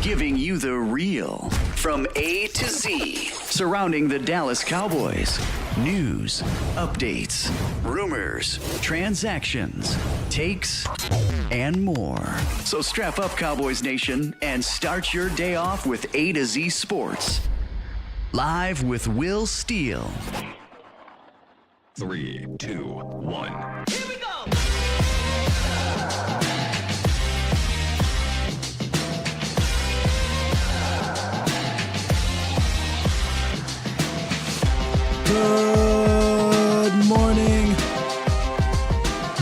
giving you the real from A to Z surrounding the Dallas Cowboys. News, updates, rumors, transactions, takes, and more. So strap up, Cowboys Nation, and start your day off with A to Z Sports. Live with Will Steele. 3, 2, 1. Here we go! Good morning,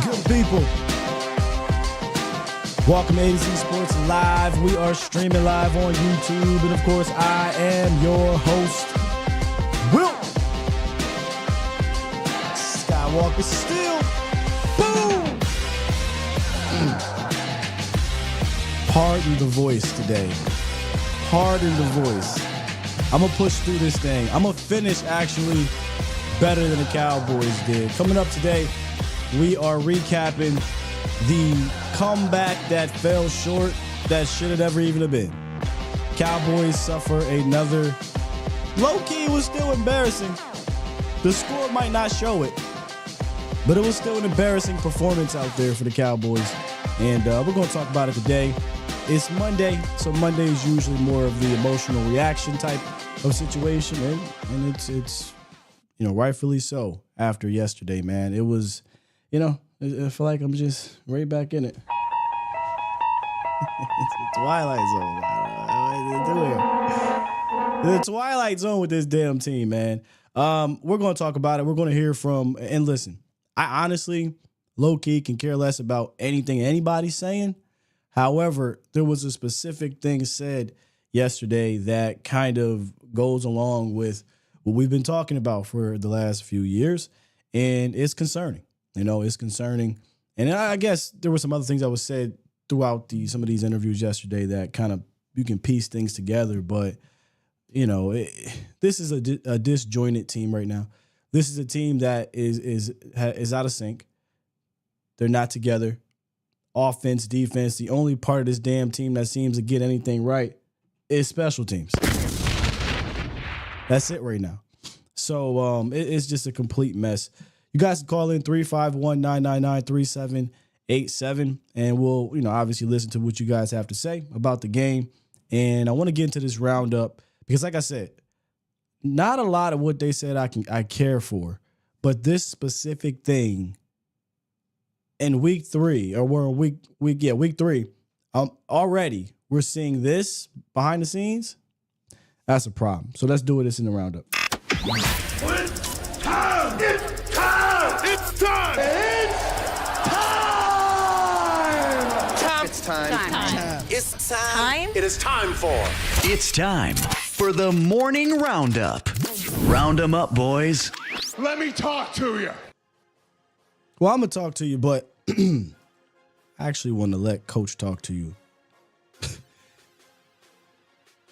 good people. Welcome to A to Z Sports Live. We are streaming live on YouTube. And of course, I am your host, Will Skywalker Steele. Boom! Pardon the voice today. Pardon the voice. I'm going to push through this thing. I'm going to finish actually better than the Cowboys did. Coming up today, we are recapping the comeback that fell short that should have never even have been. Cowboys suffer another. Low-key, it was still embarrassing. The score might not show it, but it was still an embarrassing performance out there for the Cowboys. And we're going to talk about it today. It's Monday, so Monday is usually more of the emotional reaction type of situation, and it's rightfully so after yesterday, man. It was, I feel like I'm just right back in it. It's the Twilight Zone. The Twilight Zone with this damn team, man. We're going to talk about it. We're going to hear from, and listen, I honestly, low-key, can care less about anything anybody's saying. However, there was a specific thing said yesterday that kind of goes along with what we've been talking about for the last few years, and it's concerning. It's concerning. And I guess there were some other things that was said throughout some of these interviews yesterday that kind of you can piece things together. But, this is a disjointed team right now. This is a team that is out of sync. They're not together. Offense, defense, the only part of this damn team that seems to get anything right is special teams. That's it right now. So it's just a complete mess. You guys can call in 351-999-3787, and we'll, obviously listen to what you guys have to say about the game. And I want to get into this roundup because, like I said, not a lot of what they said I care for, but this specific thing in week 3, or we're in week 3, already we're seeing this behind the scenes. That's a problem. So let's do this in the roundup. It's time! It's time! It's time! It's time! It's time! It is time for... It's time for the morning roundup. Round 'em up, boys. Let me talk to you. Well, I'm going to talk to you, but I actually want to let Coach talk to you.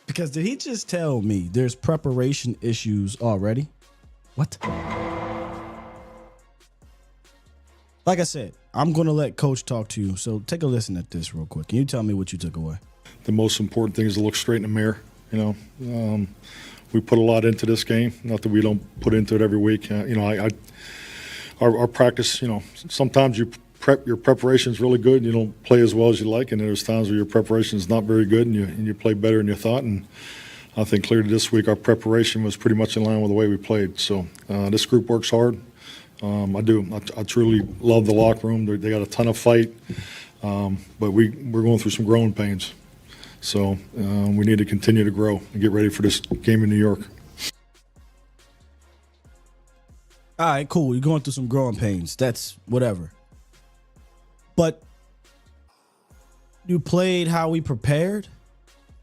Because did he just tell me there's preparation issues already? What? Like I said, I'm going to let Coach talk to you. So take a listen at this real quick. Can you tell me what you took away? The most important thing is to look straight in the mirror. We put a lot into this game. Not that we don't put into it every week. Our practice, sometimes your preparation is really good and you don't play as well as you like, and there's times where your preparation is not very good and you play better than you thought. And I think clearly this week our preparation was pretty much in line with the way we played. So this group works hard. I do. I truly love the locker room. They got a ton of fight, but we're going through some growing pains. So we need to continue to grow and get ready for this game in New York. All right, cool. You're going through some growing pains. That's whatever. But you played how we prepared?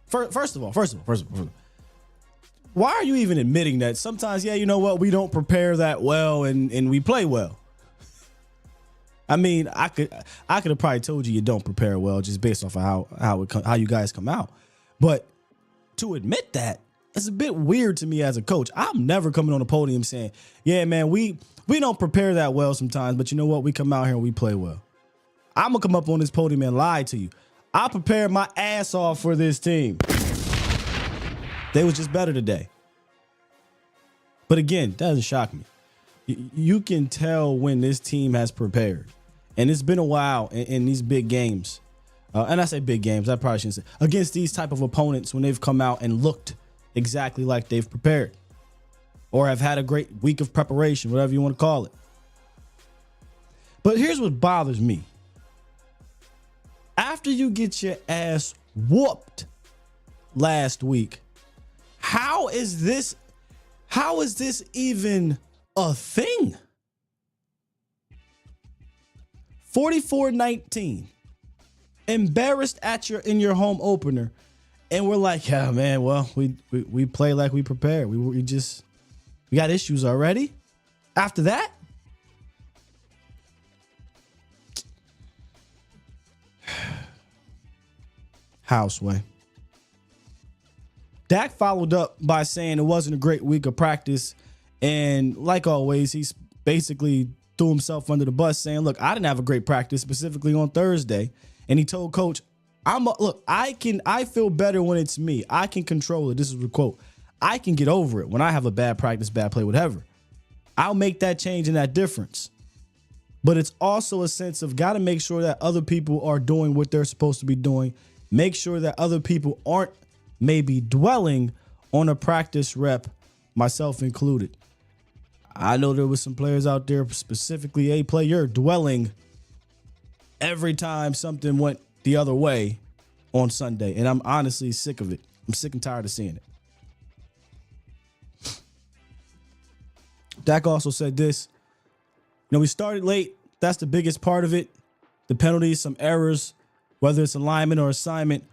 First of all, why are you even admitting that sometimes, we don't prepare that well and we play well? I mean, I could have probably told you don't prepare well just based off of how you guys come out. But to admit that, it's a bit weird to me as a coach. I'm never coming on the podium saying, yeah, man, we don't prepare that well sometimes, but you know what? We come out here and we play well. I'm going to come up on this podium and lie to you. I prepared my ass off for this team. They was just better today. But again, that doesn't shock me. You can tell when this team has prepared. And it's been a while in these big games. And I say big games, I probably shouldn't say. Against these type of opponents when they've come out and looked exactly like they've prepared. Or have had a great week of preparation, whatever you want to call it. But here's what bothers me. After you get your ass whooped last week, how is this even a thing? 44-19. Embarrassed in your home opener. And we're like, yeah, man, well, we play like we prepared. We got issues already. After that? Houseway. Dak followed up by saying it wasn't a great week of practice. And like always, he's basically threw himself under the bus saying, look, I didn't have a great practice, specifically on Thursday. And he told coach, I feel better when it's me. I can control it. This is the quote. I can get over it when I have a bad practice, bad play, whatever. I'll make that change and that difference. But it's also a sense of got to make sure that other people are doing what they're supposed to be doing. Make sure that other people aren't maybe dwelling on a practice rep, myself included. I know there was some players out there, specifically a player, dwelling every time something went the other way on Sunday. And I'm honestly sick of it. I'm sick and tired of seeing it. Dak also said this. We started late. That's the biggest part of it. The penalties, some errors, whether it's alignment or assignment,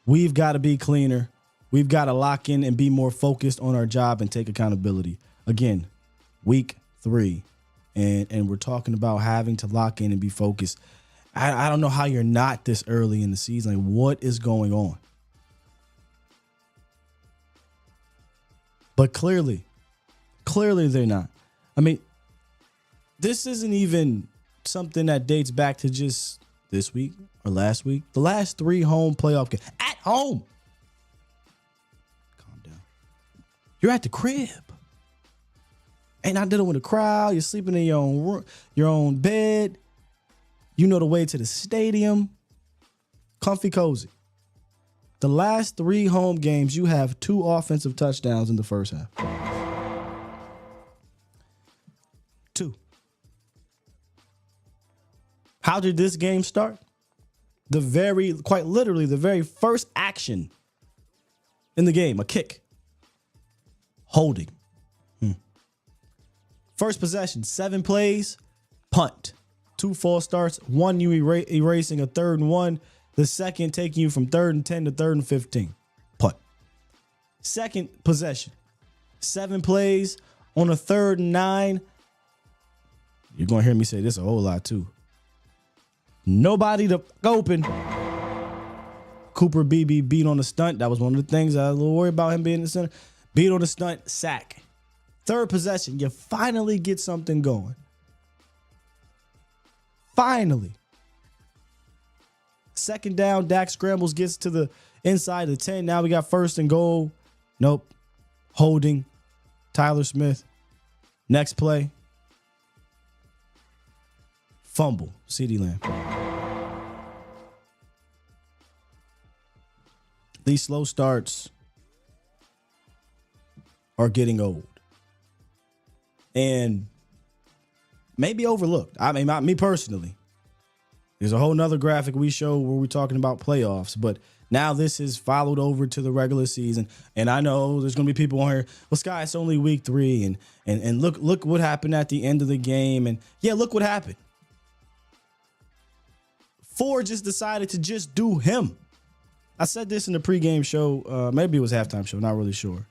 we've got to be cleaner. We've got to lock in and be more focused on our job and take accountability. Again, week 3. And we're talking about having to lock in and be focused. I don't know how you're not this early in the season. Like, what is going on? But clearly they're not. I mean, this isn't even something that dates back to just this week or last week. The last 3 home playoff games at home. Calm down. You're at the crib. Ain't not dealing with a crowd. You're sleeping in your own bed. You know the way to the stadium. Comfy, cozy. The last 3 home games, you have 2 offensive touchdowns in the first half. 2. How did this game start? Quite literally, the very first action in the game, a kick. Holding. First possession, 7 plays, punt. 2 false starts, 1 you erasing a 3rd and 1. The second taking you from 3rd and 10 to 3rd and 15. Punt. Second possession, 7 plays on a 3rd and 9. You're going to hear me say this a whole lot too. Nobody to open. Cooper BB beat on the stunt. That was one of the things I was a little worried about him being in the center. Beat on the stunt, sack. 3rd possession, you finally get something going. Finally. 2nd down, Dak scrambles, gets to the inside the 10. Now we got 1st and goal. Nope. Holding. Tyler Smith. Next play. Fumble. CeeDee Lamb. These slow starts are getting old. And maybe overlooked. I mean, me personally. There's a whole nother graphic we show where we're talking about playoffs, but now this is followed over to the regular season. And I know there's going to be people on here, well, Sky, it's only week 3. And look what happened at the end of the game. And yeah, look what happened. Ford just decided to just do him. I said this in the pregame show. Maybe it was halftime show. Not really sure.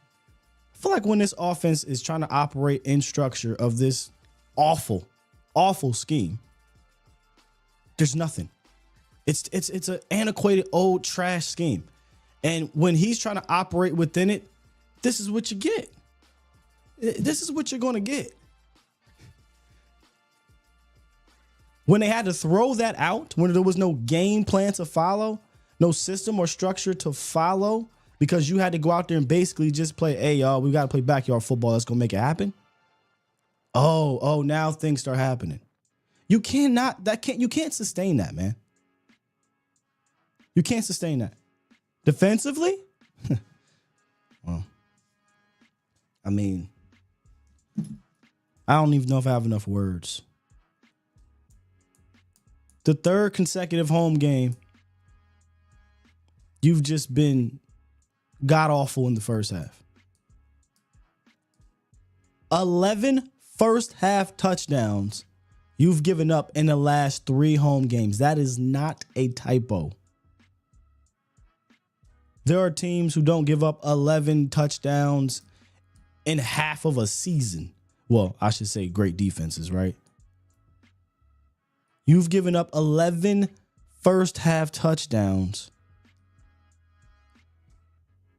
I feel like when this offense is trying to operate in structure of this awful scheme, there's nothing. It's an antiquated old trash scheme. And when he's trying to operate within it, this is what you get. This is what you're going to get. When they had to throw that out, when there was no game plan to follow, no system or structure to follow, because you had to go out there and basically just play, hey, y'all, we got to play backyard football. That's going to make it happen. Oh, now things start happening. You can't sustain that, man. You can't sustain that. Defensively? Well, I mean, I don't even know if I have enough words. The third consecutive home game, you've just been god-awful in the first half. 11 first-half touchdowns you've given up in the last 3 home games. That is not a typo. There are teams who don't give up 11 touchdowns in half of a season. Well, I should say great defenses, right? You've given up 11 first-half touchdowns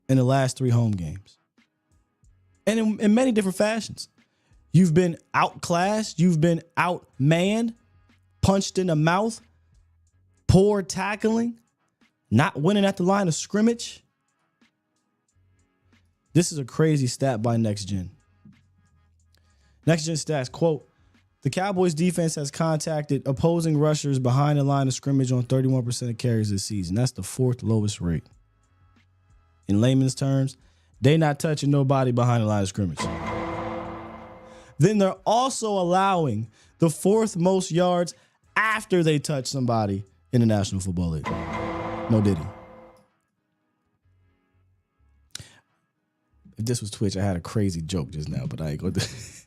in the last 3 home games. And in many different fashions. You've been outclassed. You've been outmanned, punched in the mouth, poor tackling, not winning at the line of scrimmage. This is a crazy stat by Next Gen. Next Gen stats, quote, the Cowboys defense has contacted opposing rushers behind the line of scrimmage on 31% of carries this season. That's the 4th lowest rate. In layman's terms, they not touching nobody behind the line of scrimmage. Then they're also allowing the 4th most yards after they touch somebody in the National Football League. No diddy. If this was Twitch, I had a crazy joke just now, but I ain't gonna do that,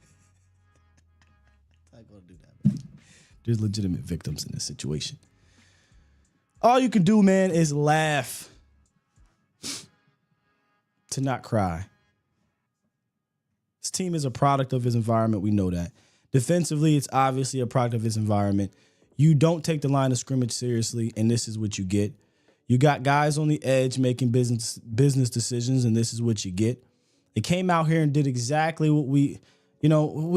man. There's legitimate victims in this situation. All you can do, man, is laugh to not cry. This team is a product of his environment. We know that. Defensively, it's obviously a product of his environment. You don't take the line of scrimmage seriously, and this is what you get. You got guys on the edge making business decisions, and this is what you get. They came out here and did exactly what we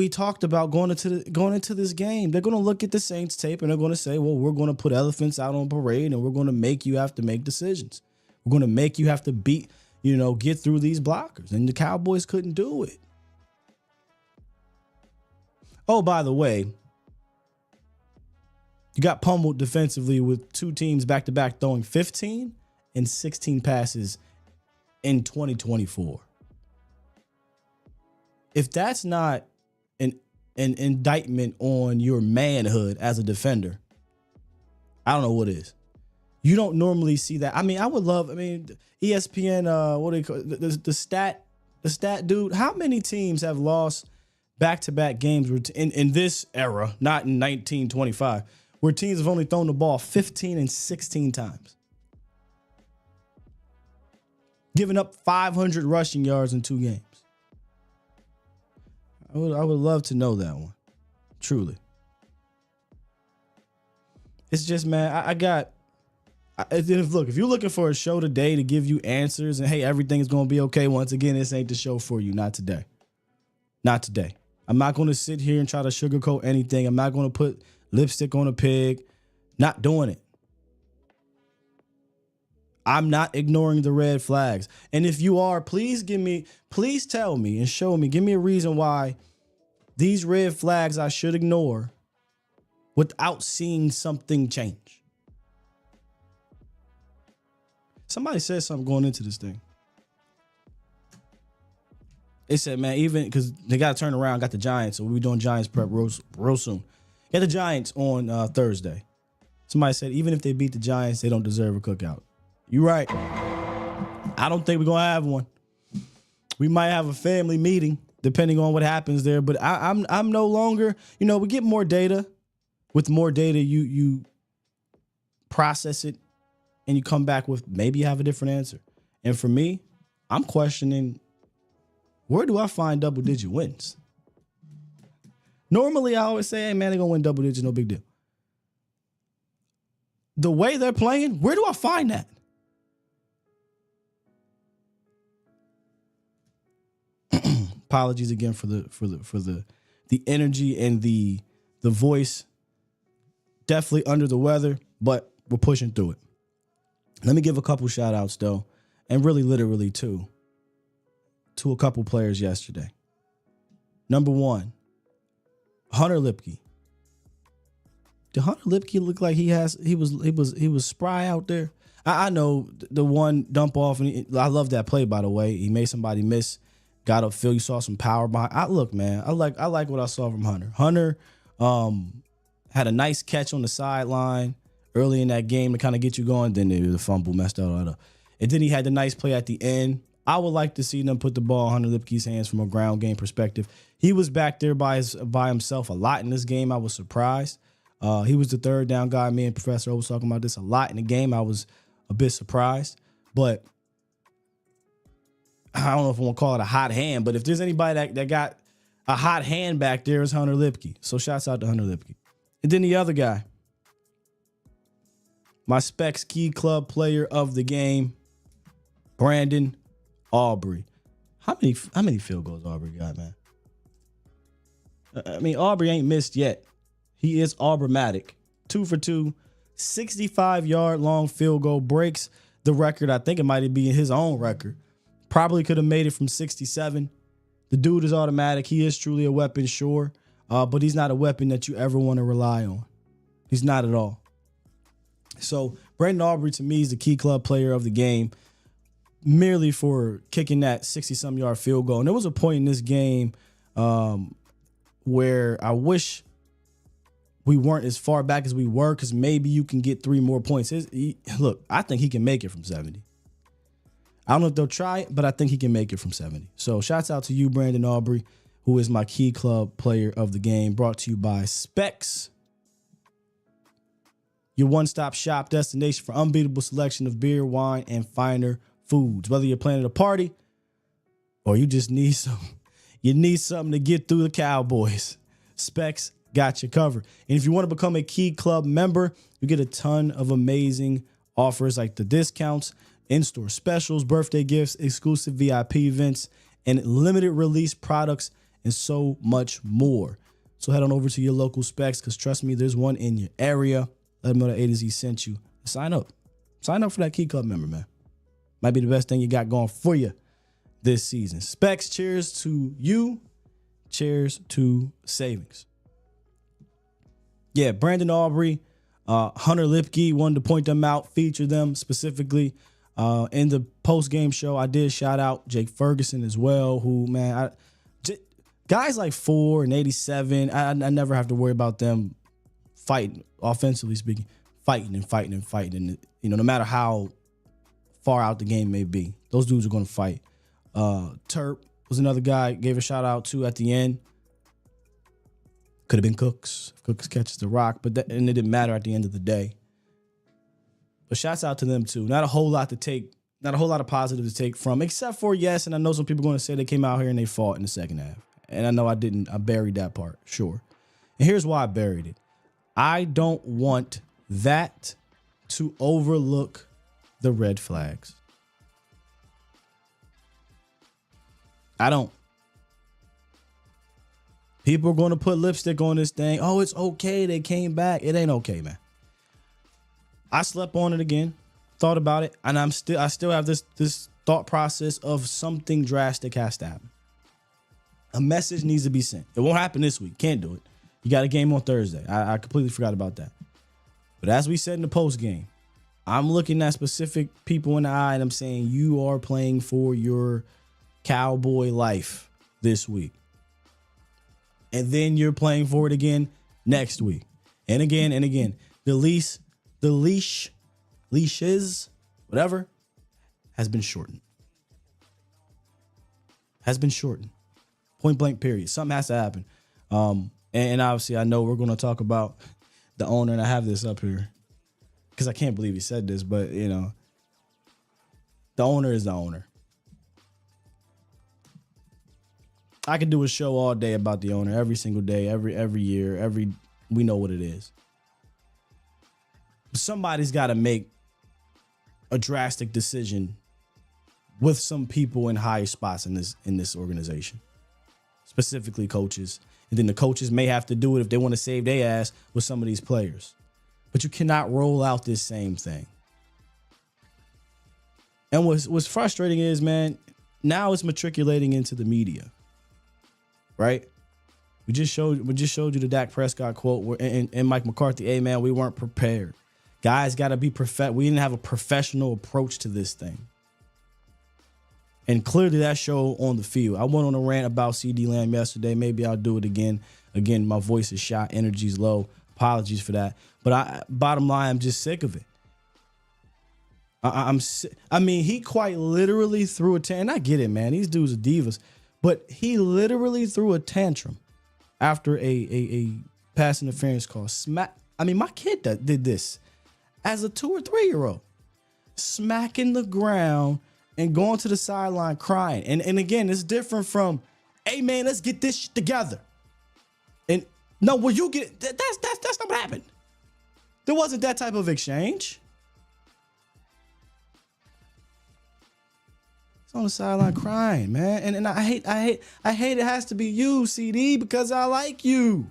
talked about going into this game. They're going to look at the Saints tape, and they're going to say, well, we're going to put elephants out on parade, and we're going to make you have to make decisions. We're going to make you have to get through these blockers, and the Cowboys couldn't do it. Oh, by the way, you got pummeled defensively with 2 teams back-to-back throwing 15 and 16 passes in 2024. If that's not an indictment on your manhood as a defender, I don't know what is. You don't normally see that. I mean, ESPN, what do they call it? The stat dude, how many teams have lost back-to-back games in this era, not in 1925, where teams have only thrown the ball 15 and 16 times, giving up 500 rushing yards in 2 games? I would love to know that one, truly. It's just, man, if you're looking for a show today to give you answers and, hey, everything is going to be okay, once again, this ain't the show for you. Not today. Not today. I'm not going to sit here and try to sugarcoat anything. I'm not going to put lipstick on a pig. Not doing it. I'm not ignoring the red flags. And if you are, please tell me and show me, give me a reason why these red flags I should ignore without seeing something change. Somebody said something going into this thing. They said, man, even because they got to turn around, got the Giants, so we'll be doing Giants prep real soon. Got the Giants on Thursday. Somebody said, even if they beat the Giants, they don't deserve a cookout. You're right. I don't think we're going to have one. We might have a family meeting, depending on what happens there. But I'm no longer, we get more data. With more data, you process it, and you come back with maybe you have a different answer. And for me, I'm questioning, where do I find double-digit wins? Normally, I always say, hey, man, they're going to win double digits, no big deal. The way they're playing, where do I find that? Apologies again for the energy and the voice. Definitely under the weather, but we're pushing through it. Let me give a couple shout outs though. and really literally two, to a couple players yesterday. Number one, Hunter Lipke. Did Hunter Lipke look like he was spry out there? I know the one dump off, and I love that play, by the way. He made somebody miss, got upfield. You saw some power behind. I like what I saw from Hunter. Hunter had a nice catch on the sideline early in that game to kind of get you going. Then the fumble messed all that up. And then he had the nice play at the end. I would like to see them put the ball in Hunter Lipke's hands from a ground game perspective. He was back there by himself a lot in this game. I was surprised. He was the third down guy. Me and Professor O was talking about this a lot in the game. I was a bit surprised. But I don't know if I want to call it a hot hand, but if there's anybody that got a hot hand back there, it's Hunter Lipke. So shouts out to Hunter Lipke. And then the other guy, my Specs Key Club player of the game, Brandon Aubrey. How many field goals Aubrey got, man? I mean, Aubrey ain't missed yet. He is Aubramatic. 2 for 2, 65-yard long field goal, breaks the record. I think it might be his own record. Probably could have made it from 67. The dude is automatic. He is truly a weapon, sure. But he's not a weapon that you ever want to rely on. He's not at all. So Brandon Aubrey, to me, is the Key Club player of the game, merely for kicking that 60-some yard field goal. And there was a point in this game where I wish we weren't as far back as we were, because maybe you can get 3 more points. Look, I think he can make it from 70. I don't know if they'll try it, but I think he can make it from 70. So shouts out to you, Brandon Aubrey, who is my Key Club player of the game, brought to you by Specs, your one-stop shop destination for unbeatable selection of beer, wine, and finer foods. Whether you're planning a party or you just need something to get through the Cowboys, Specs got you covered. And if you want to become a Key Club member, you get a ton of amazing offers like the discounts, in-store specials, birthday gifts, exclusive VIP events, and limited release products, and so much more. So head on over to your local Specs, because trust me, there's one in your area. Let them know that A to Z sent you. Sign up. Sign up for that Key Club member, man. Might be the best thing you got going for you this season. Specs, cheers to you. Cheers to savings. Yeah, Brandon Aubrey, Hunter Lipke, wanted to point them out, feature them specifically. In the post-game show, I did shout out Jake Ferguson as well, who, man, guys like 4 and 87, I never have to worry about them fighting, offensively speaking, fighting. And, no matter how far out the game may be, those dudes are going to fight. Terp was another guy, gave a shout out to at the end. Could have been Cooks. If Cooks catches the rock, and it didn't matter at the end of the day. But shouts out to them too. Not a whole lot of positive to take from, except for, yes, and I know some people are going to say they came out here and they fought in the second half. And I know I didn't. I buried that part, sure. And here's why I buried it. I don't want that to overlook the red flags. I don't. People are going to put lipstick on this thing. Oh, it's okay. They came back. It ain't okay, man. I slept on it again, thought about it, and I still have this thought process of something drastic has to happen. A message needs to be sent. It won't happen this week. Can't do it. You got a game on Thursday. I completely forgot about that. But as we said in the post game, I'm looking at specific people in the eye and I'm saying you are playing for your Cowboy life this week. And then you're playing for it again next week. And again and again. The leashes, whatever, has been shortened. Point blank, period. Something has to happen. And obviously, I know we're going to talk about the owner, and I have this up here because I can't believe he said this, but, the owner is the owner. I could do a show all day about the owner, every single day, every year, we know what it is. Somebody's got to make a drastic decision with some people in higher spots in this organization, specifically coaches. And then the coaches may have to do it if they want to save their ass with some of these players. But you cannot roll out this same thing. And what's frustrating is, man, now it's matriculating into the media, right? We just showed you the Dak Prescott quote and Mike McCarthy. Hey, man, we weren't prepared. Guys got to be we didn't have a professional approach to this thing. And clearly that showed on the field. I went on a rant about CeeDee Lamb yesterday. Maybe I'll do it again. Again, my voice is shot, energy's low. Apologies for that. But bottom line, I'm just sick of it. I mean, he quite literally threw a tantrum. And I get it, man. These dudes are divas. But he literally threw a tantrum after a pass interference call. My kid did this as a 2 or 3 year old, smacking the ground and going to the sideline crying. And again, it's different from, hey man, let's get this shit together. And no, well, you get that's not what happened. There wasn't that type of exchange. It's on the sideline crying, man. And I hate it has to be you, CD, because I like you.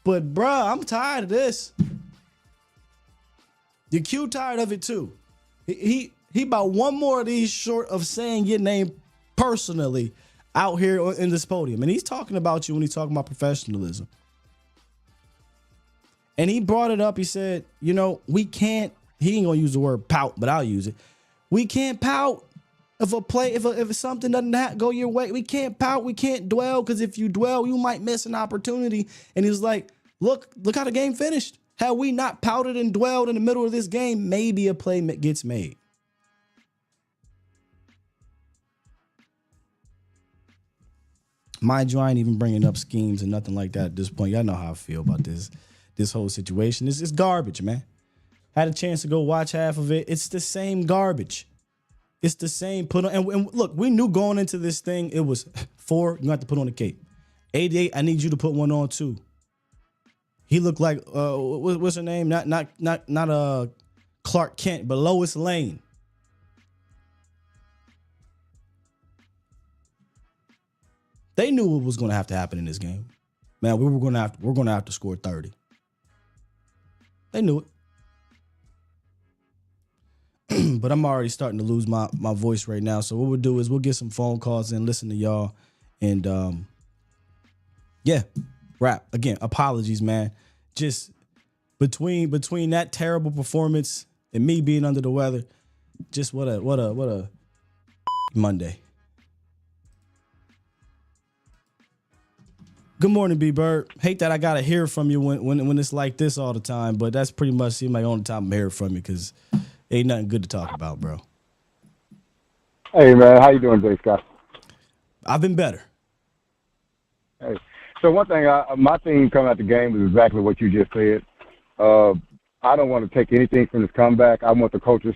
But bruh, I'm tired of this. The Q tired of it too. He about one more of these short of saying your name personally out here in this podium. And he's talking about you when he's talking about professionalism. And he brought it up. He said, we can't, he ain't gonna use the word pout, but I'll use it. We can't pout if if something doesn't go your way. We can't pout. We can't dwell, because if you dwell, you might miss an opportunity. And he was like, look how the game finished. Had we not pouted and dwelled in the middle of this game, maybe a play gets made. Mind you, I ain't even bringing up schemes and nothing like that at this point. Y'all know how I feel about this whole situation. It's garbage, man. Had a chance to go watch half of it. It's the same garbage. It's the same put on. And look, we knew going into this thing, it was 4, you have to put on a cape. 88, I need you to put one on too. He looked like what's her name? Not Clark Kent, but Lois Lane. They knew what was going to have to happen in this game. Man, we're going to have to score 30. They knew it. But I'm already starting to lose my voice right now. So what we'll do is we'll get some phone calls and listen to y'all. And wrap. Again, apologies, man. Just between that terrible performance and me being under the weather, just what a Monday. Good morning, B-Bird. Hate that I gotta hear from you when it's like this all the time, but that's pretty much seems like the only time I'm hearing from you, because ain't nothing good to talk about, bro. Hey man, how you doing today, Scott? I've been better. Hey. So one thing, my thing coming out the game was exactly what you just said. I don't want to take anything from this comeback. I want the coaches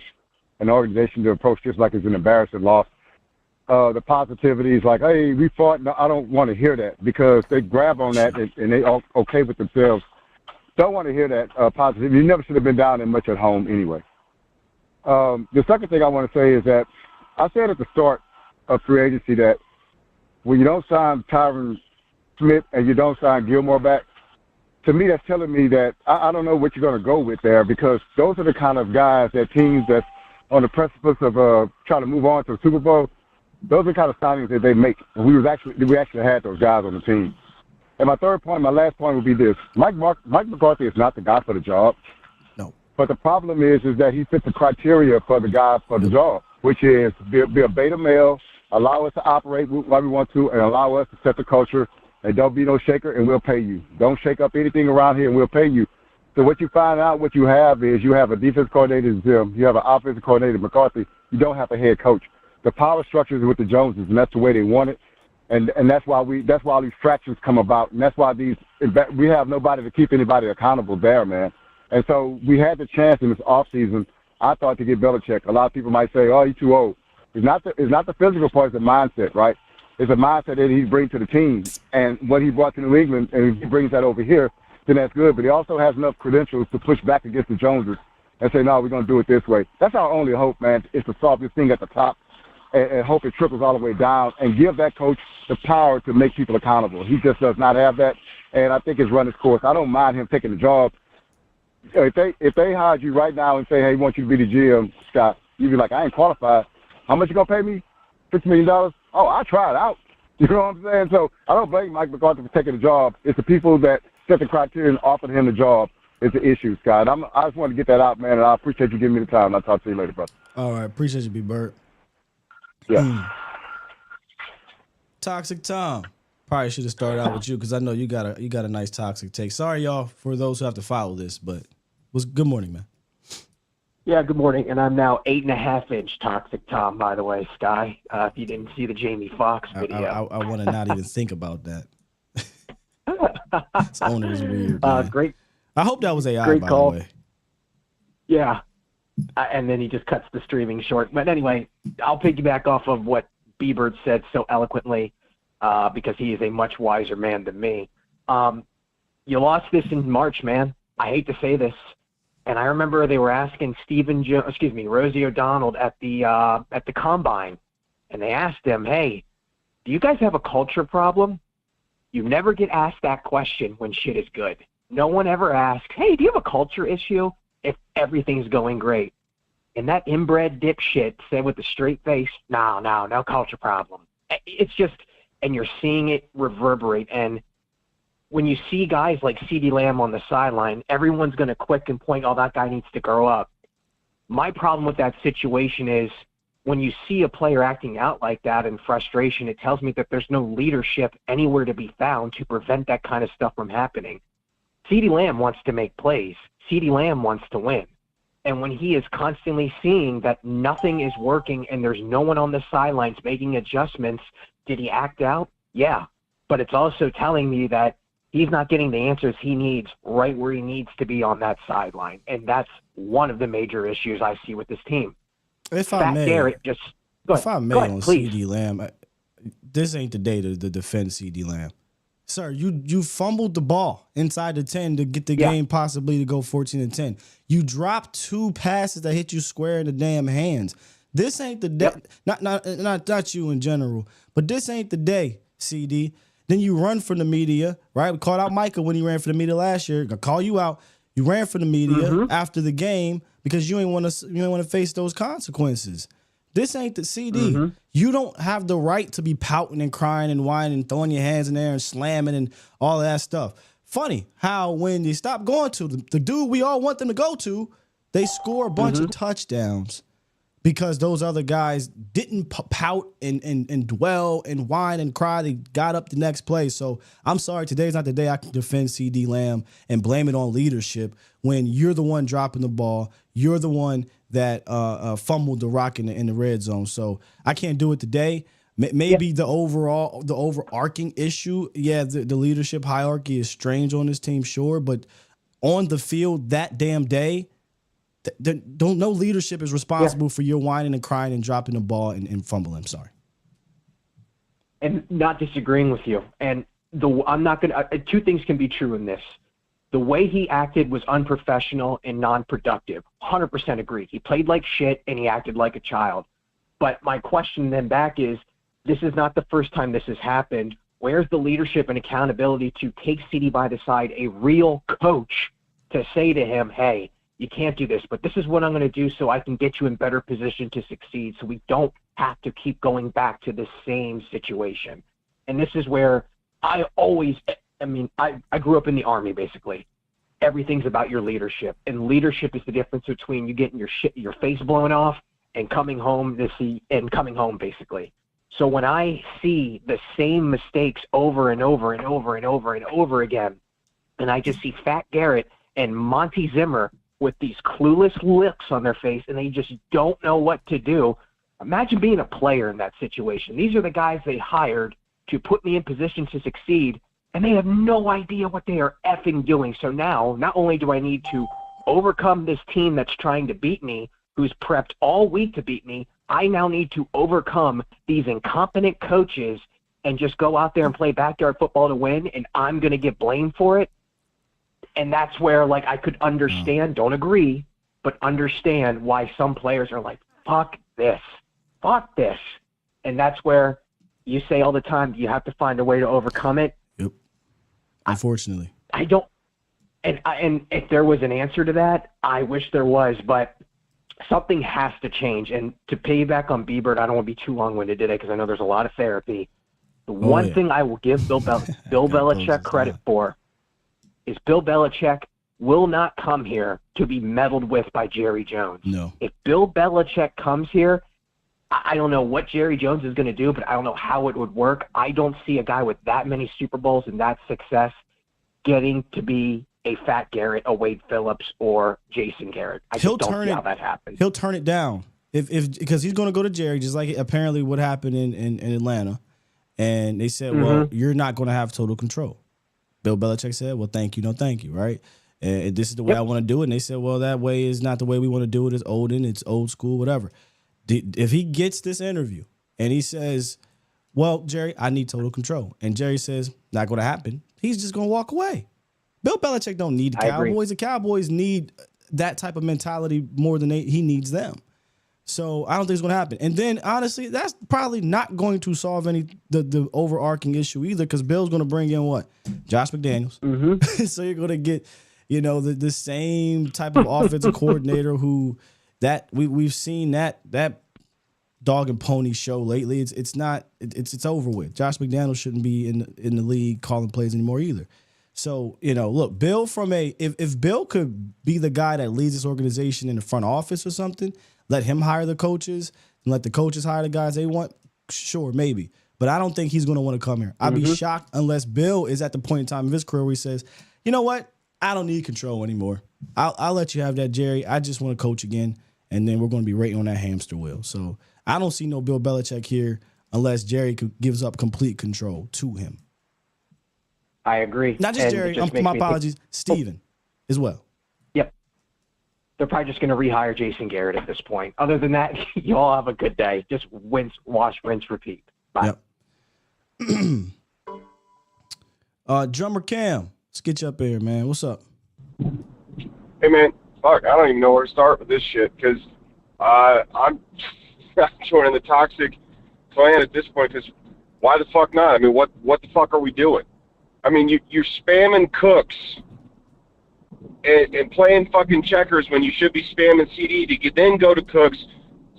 and the organization to approach this like it's an embarrassing loss. The positivity is like, hey, we fought. No, I don't want to hear that, because they grab on that and they all okay with themselves. Don't want to hear that positive. You never should have been down that much at home anyway. The second thing I want to say is that I said at the start of free agency that when you don't sign Tyron Smith and you don't sign Gilmore back, to me that's telling me that I don't know what you're going to go with there, because those are the kind of guys that teams that's on the precipice of trying to move on to the Super Bowl, those are the kind of signings that they make. And we actually had those guys on the team. And my last point would be this. Mike McCarthy is not the guy for the job. No. But the problem is that he fits the criteria for the guy for the job, which is be a beta male, allow us to operate while we want to, and allow us to set the culture. And don't be no shaker, and we'll pay you. Don't shake up anything around here, and we'll pay you. So what you find out, what you have is you have a defense coordinator, Zim. You have an offensive coordinator, McCarthy. You don't have a head coach. The power structure is with the Joneses, and that's the way they want it. And that's why all these fractions come about, and that's why we have nobody to keep anybody accountable there, man. And so we had the chance in this offseason, I thought, to get Belichick. A lot of people might say, oh, he's too old. It's not the physical part, it's the mindset, right? It's a mindset that he brings to the team. And what he brought to New England, and he brings that over here, then that's good. But he also has enough credentials to push back against the Joneses and say, no, we're going to do it this way. That's our only hope, man, is to solve this thing at the top and hope it trickles all the way down and give that coach the power to make people accountable. He just does not have that, and I think it's run its course. I don't mind him taking the job if they hired you right now and say, hey, we want you to be the GM, Scott, you'd be like, I ain't qualified. How much you gonna pay me? $50 million? Oh, I try it out. You know what I'm saying? So I don't blame Mike McCarthy for taking the job. It's the people that set the criteria and offered him the job is the issue, Scott. I just wanted to get that out, man, and I appreciate you giving me the time. I'll talk to you later, brother. All right, appreciate you, B-Bird. Yeah. Toxic Tom. Probably should have started out with you because I know you got a nice toxic take. Sorry, y'all, for those who have to follow this, but good morning, man. Yeah, good morning. And I'm now 8.5-inch toxic Tom, by the way, Sky. If you didn't see the Jamie Foxx video. I want to not even think about that. This owner is weird, man. Great. I hope that was AI, great by call. the way. Yeah. And then he just cuts the streaming short. But anyway, I'll piggyback off of what B-Bird said so eloquently because he is a much wiser man than me. You lost this in March, man. I hate to say this. And I remember they were asking Rosie O'Donnell at the combine, and they asked him, "Hey, do you guys have a culture problem?" You never get asked that question when shit is good. No one ever asks, "Hey, do you have a culture issue?" if everything's going great. And that inbred dipshit said with a straight face, no culture problem. It's just, and you're seeing it reverberate. And when you see guys like CeeDee Lamb on the sideline, everyone's going to quick and point, oh, that guy needs to grow up. My problem with that situation is when you see a player acting out like that in frustration, it tells me that there's no leadership anywhere to be found to prevent that kind of stuff from happening. CeeDee Lamb wants to make plays. CeeDee Lamb wants to win. And when he is constantly seeing that nothing is working and there's no one on the sidelines making adjustments, did he act out? Yeah. But it's also telling me that he's not getting the answers he needs right where he needs to be on that sideline. And that's one of the major issues I see with this team. If I may, Garrett just go ahead, on CeeDee Lamb, this ain't the day to defend CeeDee Lamb. Sir, you fumbled the ball inside the 10 to get the game possibly to go 14-10. You dropped 2 passes that hit you square in the damn hands. This ain't the day. Not you in general, but this ain't the day, CD. Then you run from the media, right? We called out Micah when he ran for the media last year. Gonna call you out. You ran for the media after the game because you ain't want to face those consequences. This ain't the CD. You don't have the right to be pouting and crying and whining and throwing your hands in there and slamming and all of that stuff. Funny how when you stop going to the dude we all want them to go to, they score a bunch of touchdowns because those other guys didn't pout and dwell and whine and cry. They got up the next play. So I'm sorry, today's not the day I can defend CeeDee Lamb and blame it on leadership when you're the one dropping the ball. You're the one that fumbled the rock in the red zone. So I can't do it today. Maybe the overarching issue, the leadership hierarchy is strange on this team, sure, but on the field that damn day, no leadership is responsible for your whining and crying and dropping the ball and fumbling. I'm sorry. And not disagreeing with you. And I'm not going to, 2 things can be true in this. The way he acted was unprofessional and non-productive. 100% agree. He played like shit and he acted like a child. But my question then back is, this is not the first time this has happened. Where's the leadership and accountability to take CeeDee by the side, a real coach, to say to him, hey, you can't do this, but this is what I'm going to do so I can get you in better position to succeed so we don't have to keep going back to the same situation. And this is where I grew up in the Army, basically. Everything's about your leadership, and leadership is the difference between you getting your face blown off and coming home basically. So when I see the same mistakes over and over and over and over and over again, and I just see Fat Garrett and Monty Zimmer with these clueless looks on their face, and they just don't know what to do. Imagine being a player in that situation. These are the guys they hired to put me in position to succeed, and they have no idea what they are effing doing. So now, not only do I need to overcome this team that's trying to beat me, who's prepped all week to beat me, I now need to overcome these incompetent coaches and just go out there and play backyard football to win, and I'm going to get blamed for it. And that's where, I could understand, don't agree, but understand why some players are like, fuck this. And that's where you say all the time, you have to find a way to overcome it. Yep. Unfortunately. And if there was an answer to that, I wish there was, but something has to change. And to piggyback on B-Bird, I don't want to be too long-winded today because I know there's a lot of therapy. The one thing I will give Bill Belichick credit for is Bill Belichick will not come here to be meddled with by Jerry Jones. No. If Bill Belichick comes here, I don't know what Jerry Jones is going to do, but I don't know how it would work. I don't see a guy with that many Super Bowls and that success getting to be a Fat Garrett, a Wade Phillips, or Jason Garrett. I just don't see how that happens. He'll turn it down because he's going to go to Jerry, just like apparently what happened in Atlanta. And they said, well, you're not going to have total control. Bill Belichick said, well, thank you, no thank you, right? And this is the way I want to do it. And they said, well, that way is not the way we want to do it. It's olden, it's old school, whatever. If he gets this interview and he says, well, Jerry, I need total control, and Jerry says, not going to happen, he's just going to walk away. Bill Belichick don't need the Cowboys. The Cowboys need that type of mentality more than he needs them. So I don't think it's going to happen. And then, honestly, that's probably not going to solve the overarching issue either, because Bill's going to bring in what? Josh McDaniels. Mm-hmm. So you're going to get, the same type of offensive coordinator who we've seen that dog and pony show lately. It's over with. Josh McDaniels shouldn't be in the league calling plays anymore either. So, look, Bill if Bill could be the guy that leads this organization in the front office or something, let him hire the coaches and let the coaches hire the guys they want, sure, maybe. But I don't think he's going to want to come here. I'd be shocked unless Bill is at the point in time of his career where he says, you know what? I don't need control anymore. I'll let you have that, Jerry. I just want to coach again, and then we're going to be rating on that hamster wheel. So I don't see no Bill Belichick here unless Jerry gives up complete control to him. I agree. Not just Jerry. My apologies. Steven as well. Yep. They're probably just going to rehire Jason Garrett at this point. Other than that, you all have a good day. Just wash, rinse, repeat. Bye. Yep. Drummer Cam, let's get you up here, man. What's up? Hey, man. Fuck, I don't even know where to start with this shit because I'm joining the toxic clan at this point because why the fuck not? I mean, what the fuck are we doing? I mean, you're spamming Cooks and playing fucking checkers when you should be spamming CD to then go to Cooks.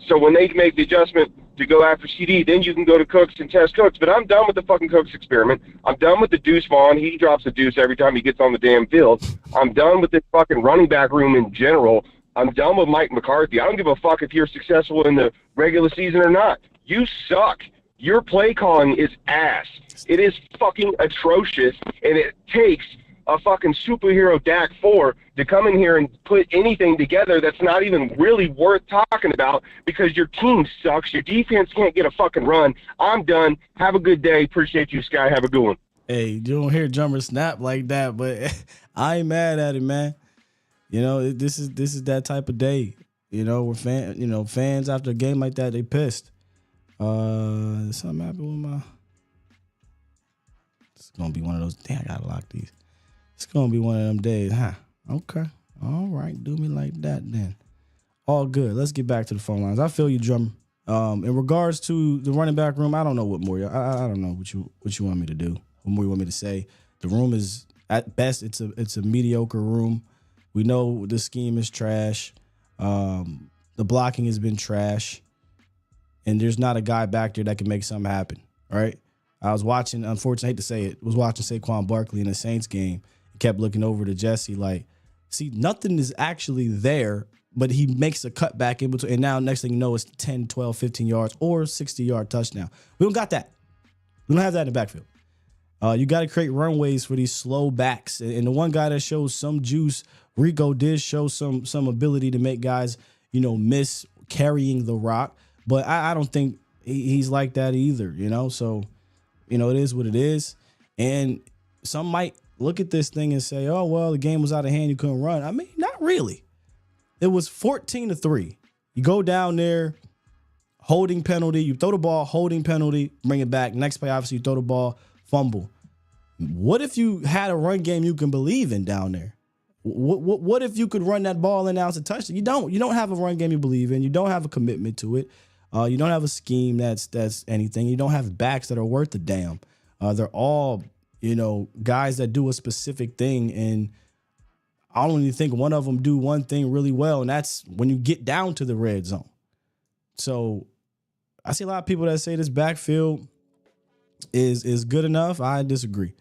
So when they make the adjustment to go after CD, then you can go to Cooks and test Cooks. But I'm done with the fucking Cooks experiment. I'm done with the Deuce Vaughn. He drops a deuce every time he gets on the damn field. I'm done with this fucking running back room in general. I'm done with Mike McCarthy. I don't give a fuck if you're successful in the regular season or not. You suck. Your play calling is ass. It is fucking atrocious, and it takes a fucking superhero Dak 4 to come in here and put anything together that's not even really worth talking about because your team sucks. Your defense can't get a fucking run. I'm done. Have a good day. Appreciate you, Sky. Have a good one. Hey, you don't hear Drummer snap like that, but I ain't mad at it, man. This is that type of day. Where fans after a game like that, they pissed. Something happened with my. It's gonna be one of those. Damn, I gotta lock these. It's gonna be one of them days, huh? Okay, all right. Do me like that then. All good. Let's get back to the phone lines. I feel you, Drummer. In regards to the running back room, I don't know what more. I don't know what you want me to do. What more you want me to say? The room is at best it's a mediocre room. We know the scheme is trash. The blocking has been trash. And there's not a guy back there that can make something happen, right? I was watching, unfortunately, I hate to say it, was watching Saquon Barkley in the Saints game. He kept looking over to Jesse like, see, nothing is actually there, but he makes a cut back in between. And now next thing you know, it's 10, 12, 15 yards or 60-yard touchdown. We don't got that. We don't have that in the backfield. You got to create runways for these slow backs. And the one guy that shows some juice, Rico did show some ability to make guys, miss carrying the rock. But I don't think he's like that either, So, it is what it is. And some might look at this thing and say, oh, well, the game was out of hand. You couldn't run. I mean, not really. It was 14-3. You go down there, holding penalty. You throw the ball, holding penalty, bring it back. Next play, obviously, you throw the ball, fumble. What if you had a run game you can believe in down there? What if you could run that ball and now it's a touchdown? You don't. You don't have a run game you believe in. You don't have a commitment to it. You don't have a scheme that's anything. You don't have backs that are worth a damn. They're all, guys that do a specific thing. And I only think one of them do one thing really well, and that's when you get down to the red zone. So I see a lot of people that say this backfield is good enough. I disagree.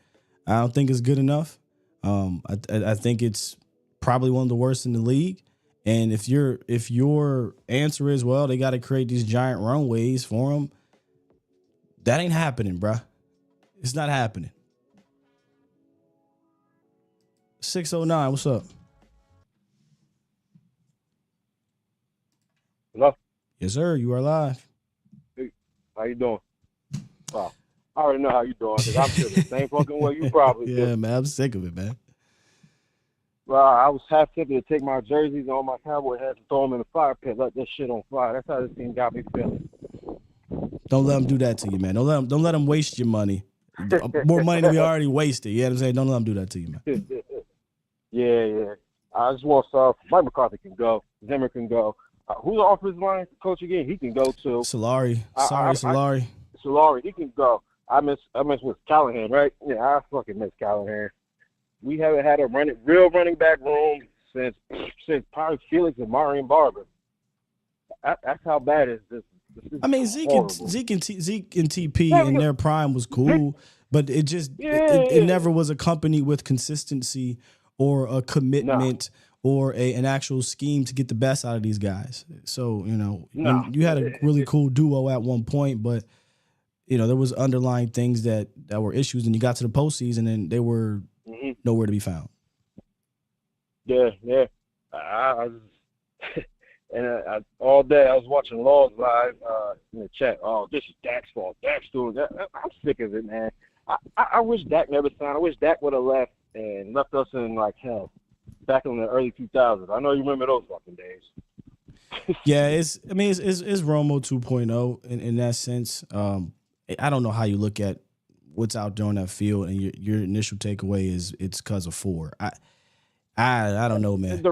I don't think it's good enough. I think it's probably one of the worst in the league. And if your answer is, well, they got to create these giant runways for them, that ain't happening, bruh. It's not happening. 609, what's up? Hello? Yes, sir. You are live. Hey, how you doing? Wow. I already know how you doing because I'm feeling the same fucking way you probably do. Yeah, man. I'm sick of it, man. Well, I was half tempted to take my jerseys and all my Cowboy hats and throw them in the fire pit, let this shit on fire. That's how this team got me feeling. Don't let them do that to you, man. Don't let them waste your money. More money than we already wasted. You know what I'm saying? Don't let them do that to you, man. Yeah. I just want Mike McCarthy can go. Zimmer can go. Who's the offensive line coach again? He can go too. Solari. Solari. Solari, he can go. I miss with Callahan, right? Yeah, I fucking miss Callahan. We haven't had a real running back room since probably Felix and Marion Barber. That's how bad it is. I mean, Zeke and TP in their prime was cool, but it just it never was accompanied with consistency or a commitment or an actual scheme to get the best out of these guys. So you had a really cool duo at one point, but there was underlying things that were issues, and you got to the postseason and they were nowhere to be found. Yeah. I all day I was watching Laws live in the chat. Oh, this is Dak's fault. Dak's doing that. I'm sick of it, man. I wish Dak never signed. I wish Dak would have left and left us in like hell back in the early 2000s. I know you remember those fucking days. Yeah, it's Romo 2.0 in that sense. I don't know how you look at what's out there on that field, and your initial takeaway is it's because of 4. I don't know, man.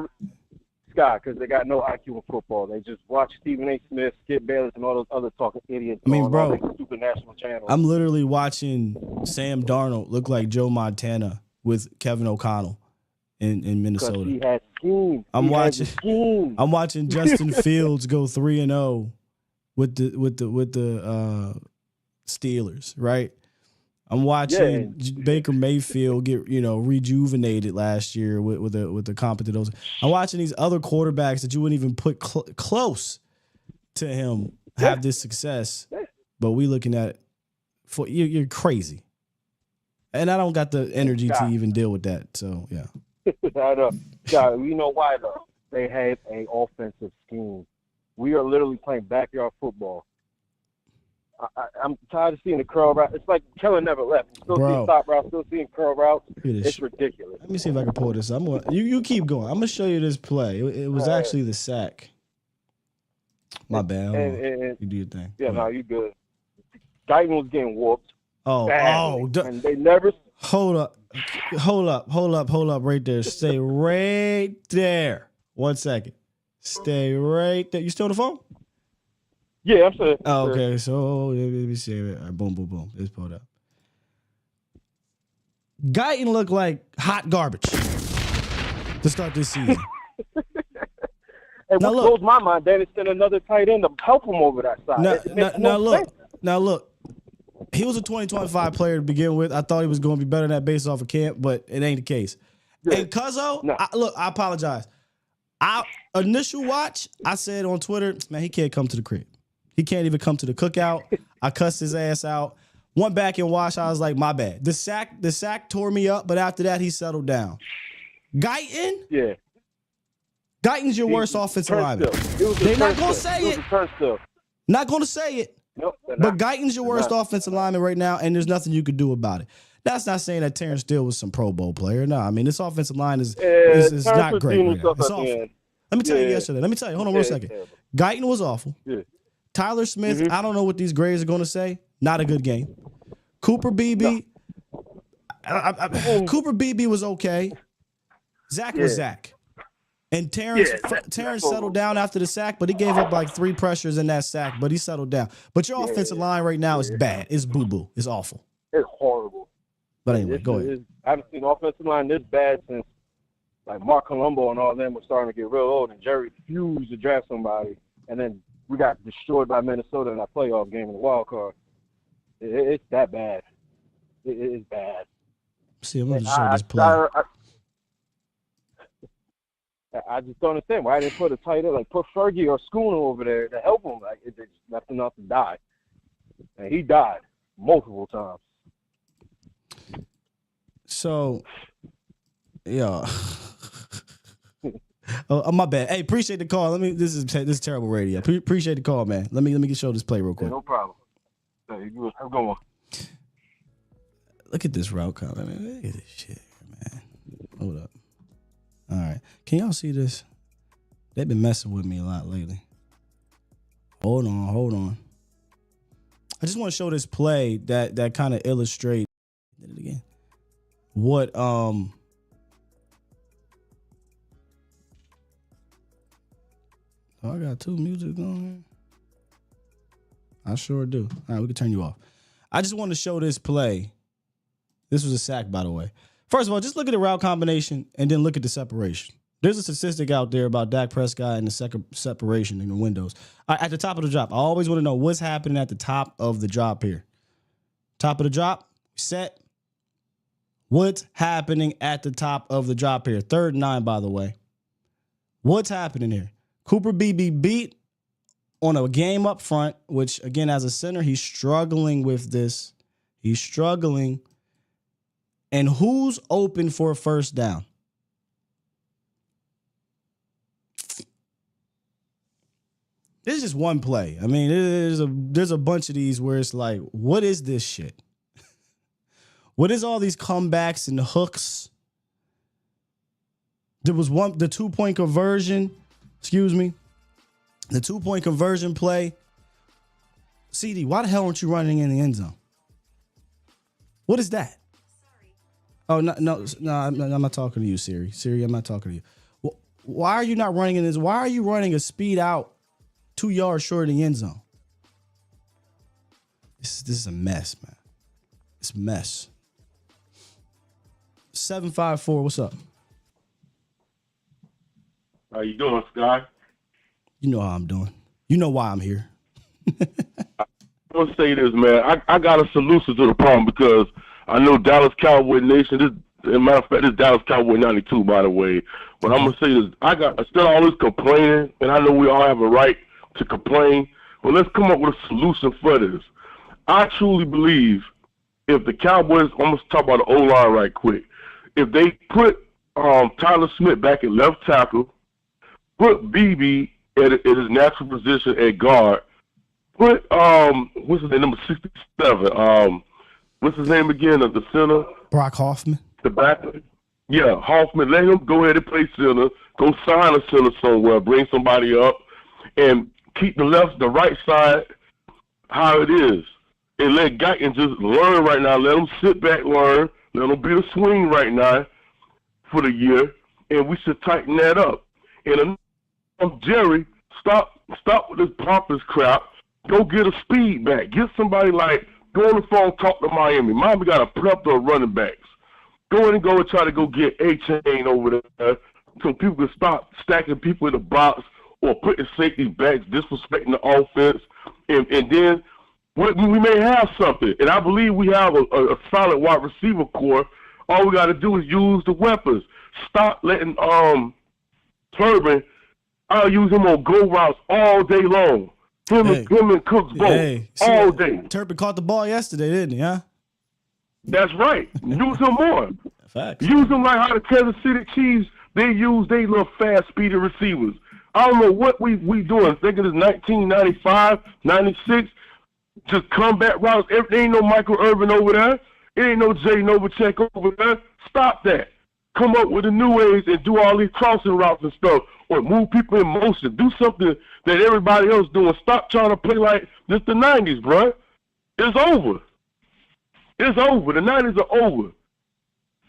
Scott, because they got no IQ in football. They just watch Stephen A. Smith, Skip Bayless, and all those other talking idiots. I mean, bro, all these stupid national channels. I'm literally watching Sam Darnold look like Joe Montana with Kevin O'Connell in Minnesota. He had scheme. I'm watching Justin Fields go 3-0 with the Steelers, right? I'm watching Baker Mayfield get rejuvenated last year with the competent. I'm watching these other quarterbacks that you wouldn't even put close to him have this success, but we looking at you're crazy, and I don't got the energy to even deal with that. So yeah, I know. God, you know why though? They have an offensive scheme. We are literally playing backyard football. I'm tired of seeing the curl route. It's like Kellen never left. Still seeing stop routes, still seeing curl routes. It's ridiculous. Let me see if I can pull this up. You keep going. I'm gonna show you this play. It was actually the sack. My bad. You do your thing. Yeah, no, you good. Guyton was getting whooped. And they never. Hold up right there. Stay right there. 1 second. Stay right there. You still on the phone? Yeah, I'm saying. Oh, okay, so let me see. All right, boom. It's pulled up. Guyton looked like hot garbage to start this season. And what blows my mind, then it's send another tight end to help him over that side. Now look. He was a 2025 player to begin with. I thought he was going to be better than that based off of camp, but it ain't the case. Yeah. And Cuzzo, I apologize. Initial watch, I said on Twitter, man, he can't come to the crib. He can't even come to the cookout. I cussed his ass out. Went back and watched. I was like, my bad. The sack tore me up, but after that, he settled down. Guyton? Yeah. Guyton's your worst offensive lineman. They're not going to say it. Not going to say it. Nope, but Guyton's your worst offensive lineman right now, and there's nothing you could do about it. That's not saying that Terrence Steele was some Pro Bowl player. No, I mean, this offensive line is not great right now. It's awful. Let me tell you yesterday. Let me tell you. Hold on 1 second. Guyton was awful. Yeah. Tyler Smith, I don't know what these grades are going to say. Not a good game. Cooper Beebe. Cooper Beebe was okay. Zach was Zach. And Terrence settled down after the sack, but he gave up like 3 pressures in that sack, but he settled down. But your offensive line right now is bad. It's boo-boo. It's awful. It's horrible. But anyway, go ahead. I haven't seen an offensive line this bad since like Mark Colombo and all of them were starting to get real old, and Jerry refused to draft somebody, and then we got destroyed by Minnesota in that playoff game in the wild card. It's that bad. It is bad. See, I'm going to show this play. I just don't understand why they put a tight end, like put Fergie or Schooner over there to help him. Like it's left enough to die, and he died multiple times. So, yeah. Oh, my bad. Hey, appreciate the call. This is terrible radio. Appreciate the call, man. Let me show this play real quick. Yeah, no problem. Hey, have a good one. Look at this route comment, man. Look at this shit, man. Hold up. All right. Can y'all see this? They've been messing with me a lot lately. Hold on. I just want to show this play that kind of illustrates. Did it again? What oh, I got two music on here. I sure do. All right, we can turn you off. I just want to show this play. This was a sack, by the way. First of all, just look at the route combination and then look at the separation. There's a statistic out there about Dak Prescott and the second separation in the windows. At the top of the drop, I always want to know what's happening at the top of the drop here. Top of the drop, set. What's happening at the top of the drop here? 3rd and 9, by the way. What's happening here? Cooper Beebe beat on a game up front, which, again, as a center, he's struggling with this. He's struggling. And who's open for a first down? This is just one play. I mean, there's a bunch of these where it's like, what is this shit? What is all these comebacks and the hooks? There was the 2-point conversion. Excuse me. The 2-point conversion play. CD, why the hell aren't you running in the end zone? What is that? Oh, no, I'm not talking to you, Siri. Siri, I'm not talking to you. Why are you not running in this? Why are you running a speed out 2 yards short of the end zone? This is a mess, man. It's a mess. 754, what's up? How you doing, Sky? You know how I'm doing. You know why I'm here. I want to say this, man. I got a solution to the problem because I know Dallas Cowboy Nation. As a matter of fact, this is Dallas Cowboy 92, by the way. But I'm going to say this. I still all this complaining, and I know we all have a right to complain. But let's come up with a solution for this. I truly believe if the Cowboys, I'm going to talk about the O-line right quick. If they put Tyler Smith back at left tackle, put BB at his natural position at guard, put, what's his name, number 67, what's his name again, the center? Brock Hoffman. The back. Yeah, Hoffman. Let him go ahead and play center. Go sign a center somewhere. Bring somebody up. And keep the right side how it is. And let Guyton just learn right now. Let him sit back, learn. Let him be a swing right now for the year. And we should tighten that up. And Jerry, stop with this pompous crap. Go get a speed back. Get somebody like, go on the phone, talk to Miami. Miami got a plethora of running backs. Go in and go and try to go get A-Chain over there so people can stop stacking people in the box or putting safety backs, disrespecting the offense. And then we may have something. And I believe we have a solid wide receiver core. All we got to do is use the weapons. Stop letting Turbin, I'll use him on go routes all day long. Him and Cooks both all day. Turpin caught the ball yesterday, didn't he, huh? That's right. Use him more. Facts. Use them like how the Kansas City Chiefs, they use their little fast, speedy receivers. I don't know what we doing. Thinking it's 1995, 96, just combat routes. There ain't no Michael Irvin over there. It ain't no Jay Novacek over there. Stop that. Come up with the new ways and do all these crossing routes and stuff, or move people in motion. Do something that everybody else doing. Stop trying to play like this the 90s, bro. It's over. It's over. The 90s are over.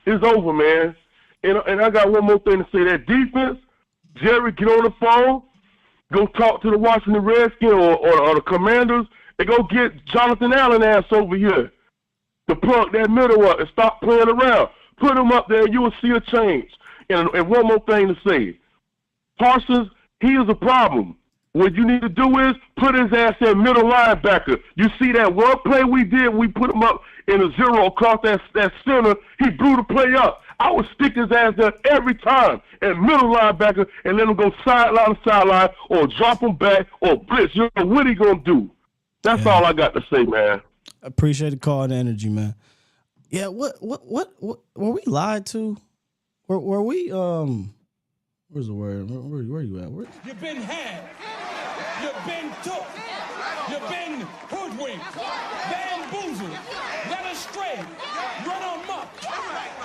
It's over, man. And I got one more thing to say. That defense, Jerry, get on the phone, go talk to the Washington Redskins or the Commanders, and go get Jonathan Allen ass over here to plug that middle up and stop playing around. Put him up there, and you will see a change. And one more thing to say. Parsons, he is a problem. What you need to do is put his ass in middle linebacker. You see that one play we did, we put him up in a zero across that center. He blew the play up. I would stick his ass there every time in middle linebacker and let him go sideline to sideline or drop him back or blitz. You know what he gonna do? That's all I got to say, man. I appreciate the call and the energy, man. Yeah, what were we lied to? Were we where's the word? Where you at? You've been had. You've been took. You've been hoodwinked. Bamboozled. Led astray. Run amok.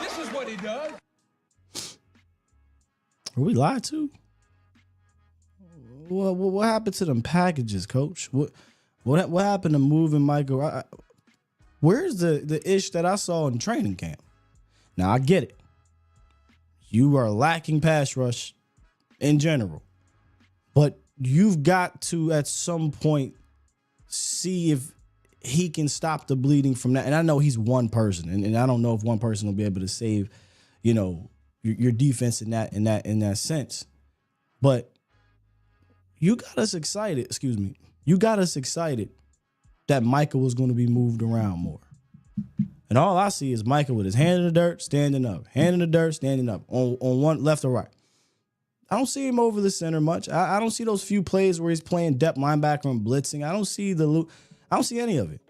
This is what he does. Were we lied to? What happened to them packages, Coach? What happened to moving Michael? Where's the ish that I saw in training camp? Now, I get it. You are lacking pass rush in general. But you've got to, at some point, see if he can stop the bleeding from that. And I know he's one person, and I don't know if one person will be able to save, your defense in that sense. But you got us excited, You got us excited that Micah was going to be moved around more. And all I see is Micah with his hand in the dirt, standing up. Hand in the dirt, standing up. On one left or right. I don't see him over the center much. I don't see those few plays where he's playing depth linebacker and blitzing. I don't see any of it.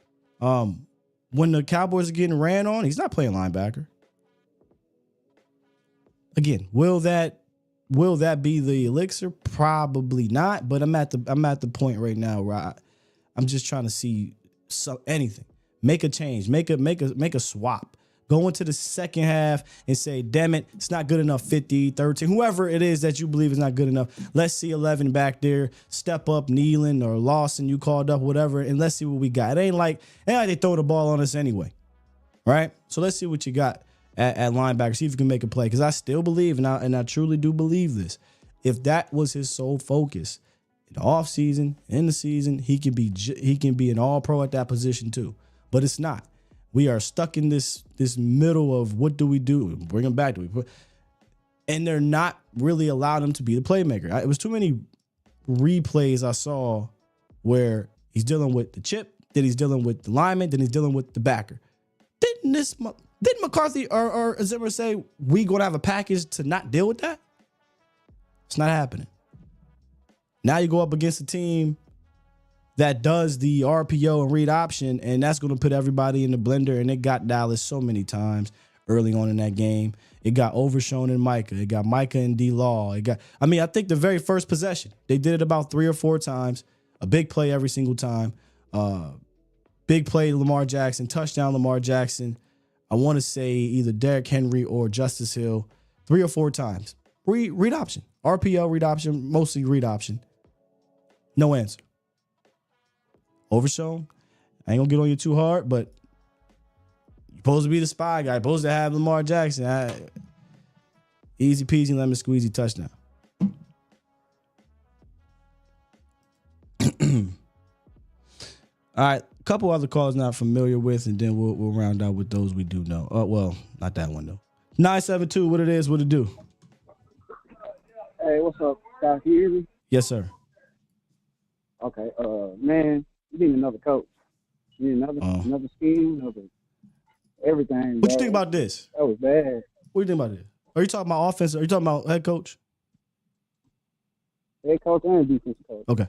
When the Cowboys are getting ran on, he's not playing linebacker. Again, will that be the elixir? Probably not. But I'm at the point right now where I'm just trying to see anything. Make a change. Make a swap. Go into the second half and say, damn it, it's not good enough, 50, 13, whoever it is that you believe is not good enough. Let's see 11 back there, step up, Nealon or Lawson, you called up, whatever, and let's see what we got. It ain't like they throw the ball on us anyway, right? So let's see what you got at linebacker, see if you can make a play, because I still believe, and I truly do believe this, if that was his sole focus, in the offseason, in the season, he can be an all-pro at that position too, but it's not. We are stuck in this middle of what do we do? Bring him back. And they're not really allowing him to be the playmaker. It was too many replays I saw where he's dealing with the chip, then he's dealing with the lineman, then he's dealing with the backer. Didn't McCarthy or Zimmer say we going to have a package to not deal with that? It's not happening. Now you go up against a team that does the RPO and read option, and that's going to put everybody in the blender, and it got Dallas so many times early on in that game. It got Overshown in Micah. It got Micah and D-Law. I think the very first possession, they did it about 3 or 4 times, a big play every single time. Big play Lamar Jackson, touchdown Lamar Jackson. I want to say either Derrick Henry or Justice Hill 3 or 4 times. Read option, RPO, read option, mostly read option. No answer. Overshown. I ain't gonna get on you too hard, but you're supposed to be the spy guy. You're supposed to have Lamar Jackson. Easy peasy, lemon squeezy touchdown. All right, a couple other calls not familiar with, and then we'll round out with those we do know. Well, not that one though. 972, what it is, what it do? Hey, what's up, Doc? You hear me? Yes, sir. Okay, man. You need another coach. You need another scheme, another everything. What you think about this? That was bad. What do you think about this? Are you talking about offense? Are you talking about head coach? Head coach and defensive coach. Okay.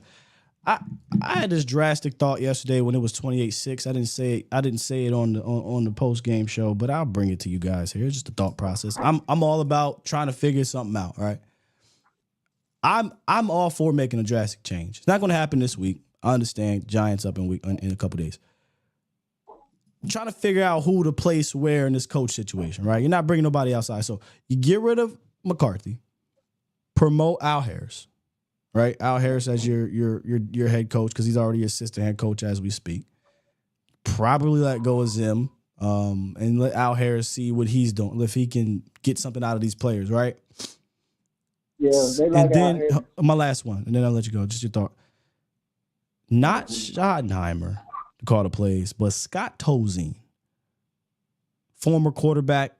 I had this drastic thought yesterday when it was 28-6. I didn't say it on the post game show, but I'll bring it to you guys here. It's just a thought process. I'm all about trying to figure something out, right? I'm all for making a drastic change. It's not going to happen this week. I understand Giants up in a couple days. I'm trying to figure out who to place where in this coach situation, right? You're not bringing nobody outside. So you get rid of McCarthy, promote Al Harris, right? Al Harris as your head coach because he's already assistant head coach as we speak. Probably let go of Zim and let Al Harris see what he's doing, if he can get something out of these players, right? Yeah, they like and then Al Harris. My last one, and then I'll let you go. Just your thought. Not Schottenheimer to call the plays, but Scott Tozine, former quarterback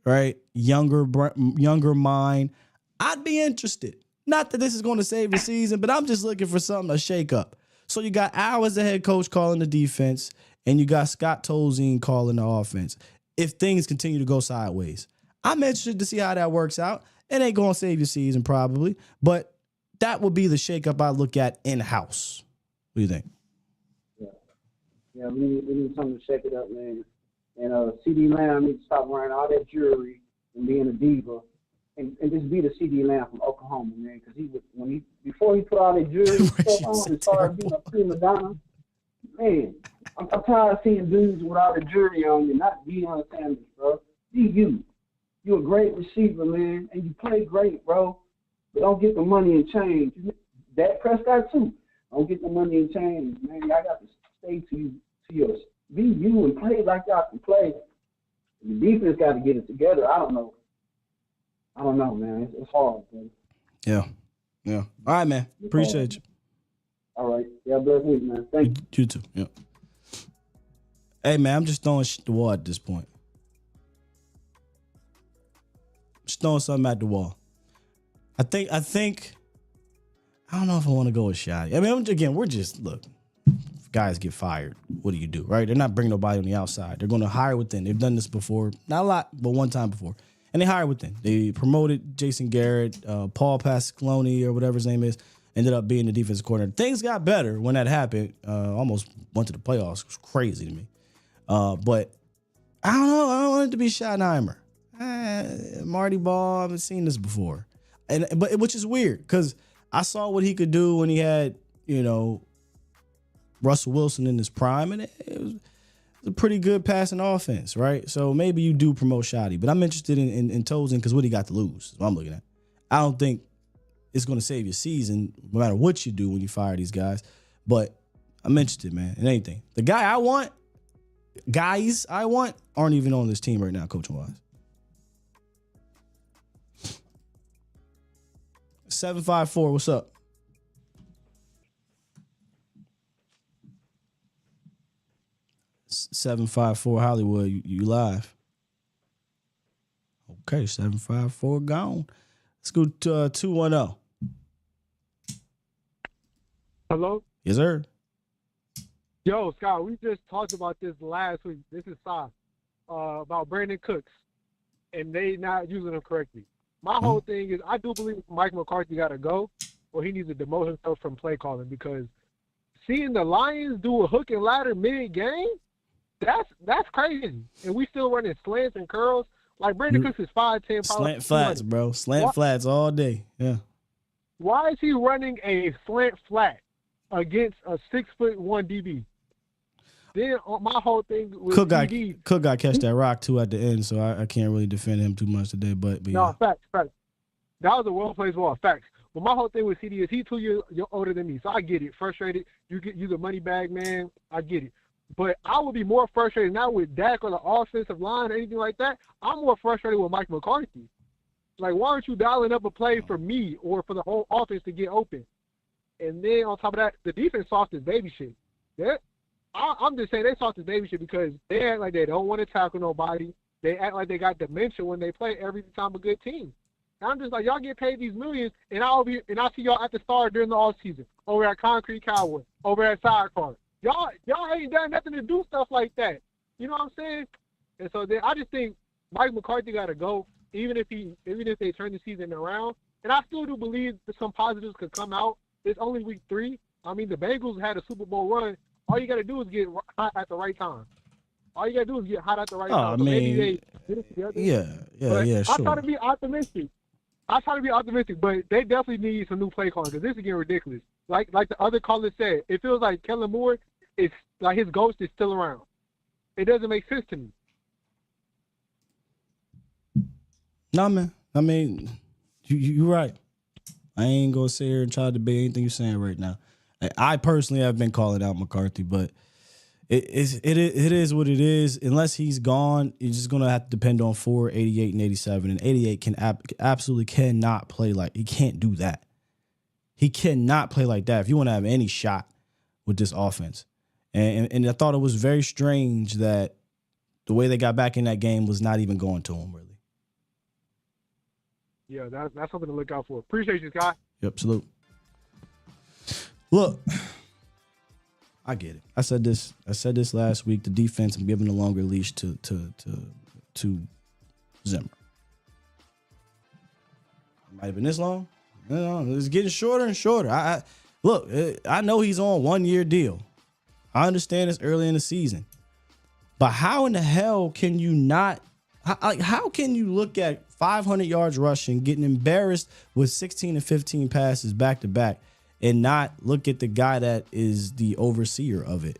right? Younger mind. I'd be interested. Not that this is going to save the season, but I'm just looking for something to shake up. So you got Al as the head coach calling the defense, and you got Scott Tolzien calling the offense. If things continue to go sideways, I'm interested to see how that works out. It ain't going to save your season probably, but that would be the shakeup I look at in-house. What do you think? Yeah, we need something to shake it up, man. And CD Lamb needs to stop wearing all that jewelry and being a diva. And just be the CD Lamb from Oklahoma, man, because before he put all that jewelry and stuff on and started being a prima donna, man, I'm tired of seeing dudes with all the jewelry on you, not Deion Sanders, bro. Be you. You're a great receiver, man, and you play great, bro. But don't get the money and change. Dak Prescott too. Don't get the money and change, man. Y'all got to stay to yours. Be you and play like y'all can play. The defense got to get it together. I don't know, man. It's hard, man. Yeah. All right, man. Appreciate you. All right. Yeah, bless week, man. Thank you. You too. Yeah. Hey, man, I'm just throwing the wall at this point. Just throwing something at the wall. I think. I don't know if I want to go with Shotty. I mean, again, look. If guys get fired, what do you do, right? They're not bringing nobody on the outside. They're going to hire within. They've done this before, not a lot, but one time before. And they hired within. They promoted Jason Garrett, Paul Pasqualoni, or whatever his name is, ended up being the defensive coordinator. Things got better when that happened. Almost went to the playoffs. It was crazy to me. But I don't know. I don't want it to be Schottenheimer. Marty Ball, I haven't seen this before. But which is weird because I saw what he could do when he had, Russell Wilson in his prime, and it was a pretty good passing offense, right? So maybe you do promote Shotty, but I'm interested in Tolzien because what he got to lose is what I'm looking at. I don't think it's going to save your season no matter what you do when you fire these guys, but I'm interested, man, in anything. The guys I want aren't even on this team right now, coaching-wise. 754, what's up? $754 Hollywood, you live. Okay, 754 gone. Let's go to 210. Hello? Yes, sir. Yo, Scott, we just talked about this last week. This is Sa, about Brandon Cooks, and they not using him correctly. My whole thing is I do believe Mike McCarthy got to go, or he needs to demote himself from play calling, because seeing the Lions do a hook and ladder mid-game, that's crazy. And we still running slants and curls. Like, Brandon Cooks is 5'10". Slant flats, bro. Slant flats all day. Yeah. Why is he running a slant flat against a 6'1" DB? Then my whole thing with Cook got catch that rock too at the end, so I can't really defend him too much today. But yeah. No, facts. That was a well-placed ball, facts. But my whole thing with CD is he's 2 years older than me, so I get it. Frustrated, you the money bag man, I get it. But I would be more frustrated not with Dak or the offensive line or anything like that. I'm more frustrated with Mike McCarthy. Like, why aren't you dialing up a play for me or for the whole offense to get open? And then on top of that, the defense soft as baby shit. I'm just saying they soft as baby shit because they act like they don't want to tackle nobody. They act like they got dementia when they play every time a good team. And I'm just like, y'all get paid these millions, and I see y'all at the start during the off season over at Concrete Cowboy, over at Sidecar. Y'all ain't done nothing to do stuff like that. You know what I'm saying? And so then I just think Mike McCarthy got to go, even if they turn the season around. And I still do believe that some positives could come out. It's only week 3. I mean, the Bengals had a Super Bowl run. All you got to do is get hot at the right time. Time. I mean, maybe they get it together. Yeah, sure. I try to be optimistic. But they definitely need some new play calling because this is getting ridiculous. Like the other caller said, it feels like Kellen Moore is like his ghost is still around. It doesn't make sense to me. No, man. I mean, you're right. I ain't gonna sit here and try to debate anything you're saying right now. I personally have been calling out McCarthy, but it is what it is. Unless he's gone, you're just gonna have to depend on 4, 88, and 87. And 88 absolutely cannot play like he can't do that. He cannot play like that if you want to have any shot with this offense. And I thought it was very strange that the way they got back in that game was not even going to him, really. Yeah, that's something to look out for. Appreciate you, Scott. Yep, salute. Look, I get it. I said this last week. The defense, I'm giving a longer leash to Zimmer. It might have been this long. It's getting shorter and shorter. Look, I know he's on a 1-year deal. I understand it's early in the season. But how in the hell can you not how can you look at 500 yards rushing, getting embarrassed with 16 and 15 passes back to back, and not look at the guy that is the overseer of it?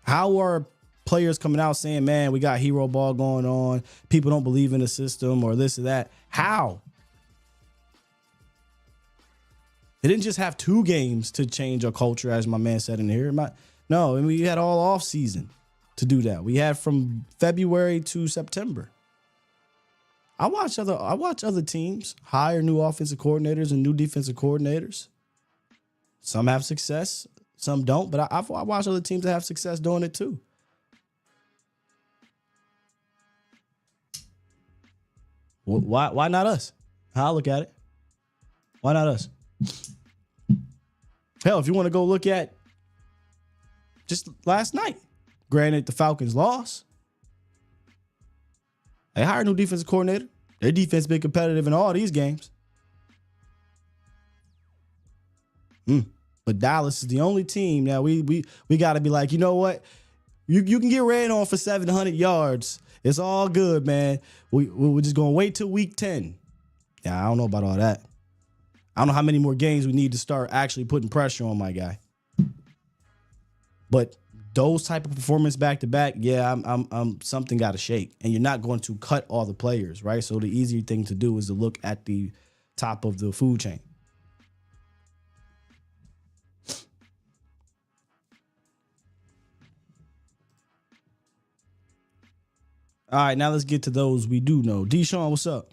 How are players coming out saying, man, we got hero ball going on, people don't believe in the system or this or that? How? They didn't just have 2 games to change our culture, as my man said in here. No, and we had all off season to do that. We had from February to September. I watch other teams hire new offensive coordinators and new defensive coordinators. Some have success, some don't, but I watch other teams that have success doing it too. Why not us? How I look at it. Why not us? Hell, if you want to go look at just last night, granted the Falcons lost. They hired a new defensive coordinator. Their defense been competitive in all these games. But Dallas is the only team now we got to be like, you know what? You can get ran on for 700 yards. It's all good, man. We're just going to wait till week 10. Yeah, I don't know about all that. I don't know how many more games we need to start actually putting pressure on my guy. But those type of performance back to back, yeah, I'm something got to shake. And you're not going to cut all the players, right? So the easier thing to do is to look at the top of the food chain. All right, now let's get to those we do know. Deshaun, what's up?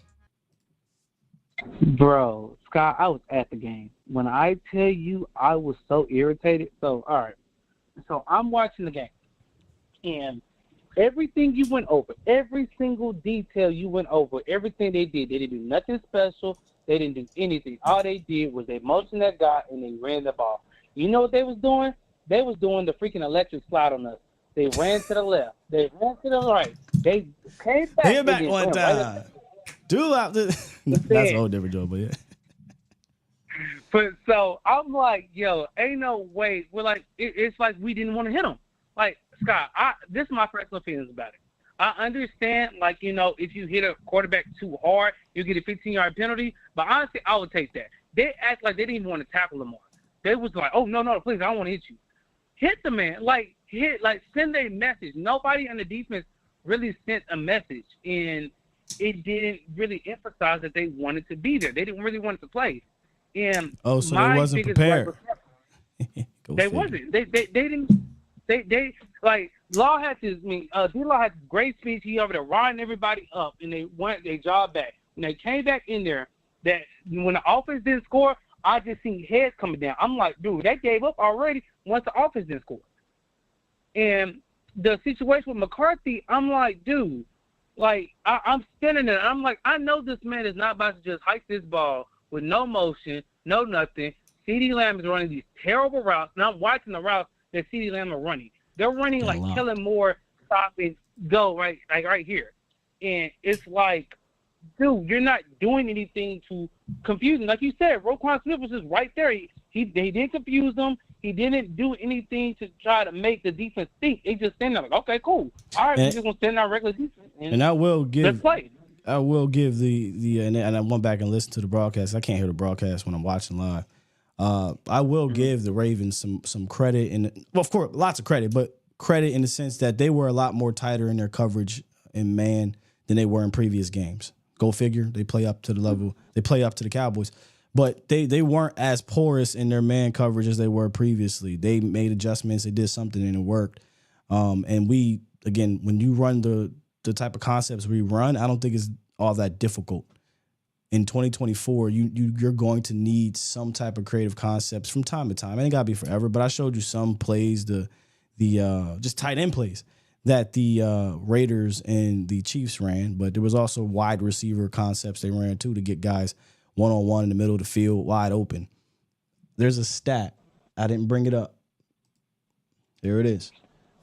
Bro, Scott, I was at the game. When I tell you I was so irritated. So, all right. So I'm watching the game. And everything you went over, every single detail you went over, everything they didn't do nothing special. They didn't do anything. All they did was they motioned that guy and they ran the ball. You know what they was doing? They was doing the freaking electric slide on us. They ran to the left. They ran to the right. They came back. Hit back one time. Do out the. That's a whole different joke, but yeah. But so I'm like, yo, ain't no way. We're like, it's like we didn't want to hit him. Like, Scott, this is my personal feelings about it. I understand, like, you know, if you hit a quarterback too hard, you get a 15-yard penalty. But honestly, I would take that. They act like they didn't even want to tackle him more. They was like, oh, no, please, I don't want to hit you. Hit the man. Send a message. Nobody on the defense really sent a message. And it didn't really emphasize that they wanted to be there. They didn't really want to play. And so they wasn't prepared. They wasn't. They didn't. They like Law had this. D-Law had this great speech. He over there riding everybody up, and they went their job back. When they came back in there, that when the offense didn't score, I just seen heads coming down. I'm like, dude, they gave up already once the offense didn't score. And the situation with McCarthy, I'm like, dude, like I'm standing there. I'm like, I know this man is not about to just hike this ball with no motion, no nothing. CeeDee Lamb is running these terrible routes, and I'm watching the routes that CeeDee Lamb are running. They're running like Kellen Moore, stop and go right here. And it's like, dude, you're not doing anything to confuse them. Like you said, Roquan Smith was just right there. He didn't confuse them. He didn't do anything to try to make the defense think. They just stand there like, okay, cool. All right, we're just going to stand our regular defense. And I will give let's play. I will give and I went back and listened to the broadcast. I can't hear the broadcast when I'm watching live. I will give the Ravens some credit, of course, lots of credit, but credit in the sense that they were a lot more tighter in their coverage in man than they were in previous games. Go figure. They play up to the level. They play up to the Cowboys. But they weren't as porous in their man coverage as they were previously. They made adjustments. They did something, and it worked. And we, again, when you run the type of concepts we run, I don't think it's all that difficult. In 2024, you're going to need some type of creative concepts from time to time. It ain't got to be forever, but I showed you some plays, the just tight end plays that the Raiders and the Chiefs ran, but there was also wide receiver concepts they ran too to get guys one-on-one in the middle of the field wide open. There's a stat. I didn't bring it up. There it is.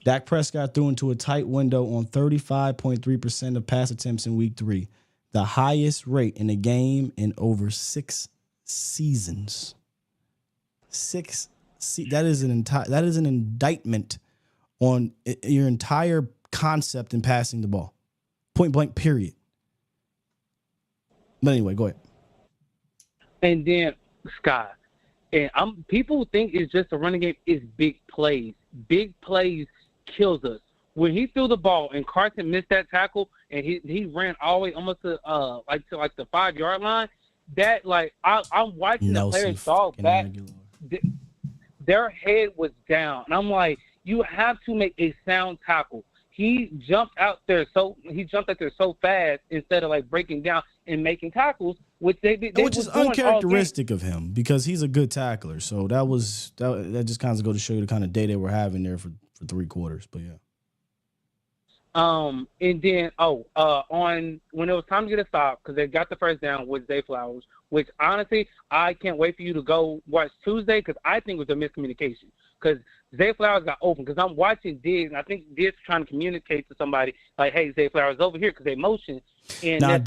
Dak Prescott threw into a tight window on 35.3% of pass attempts in week 3, the highest rate in a game in over 6 seasons. That is an indictment on your entire concept in passing the ball. Point blank, period. But anyway, go ahead. And then, Scott, and people think it's just a running game. It's big plays. Big plays kills us. When he threw the ball and Carson missed that tackle and he ran all the way almost to the 5-yard line, that I'm watching the players fall back. Their head was down. And I'm like, you have to make a sound tackle. He jumped out there so fast instead of breaking down and making tackles, which which is uncharacteristic of him because he's a good tackler. So that just kind of go to show you the kind of day they were having there for 3 quarters. But yeah. And then on when it was time to get a stop because they got the first down with Zay Flowers, which honestly I can't wait for you to go watch Tuesday because I think it was a miscommunication because Zay Flowers got open because I'm watching Diggs and I think Diggs trying to communicate to somebody like, hey, Zay Flowers over here because they motion. And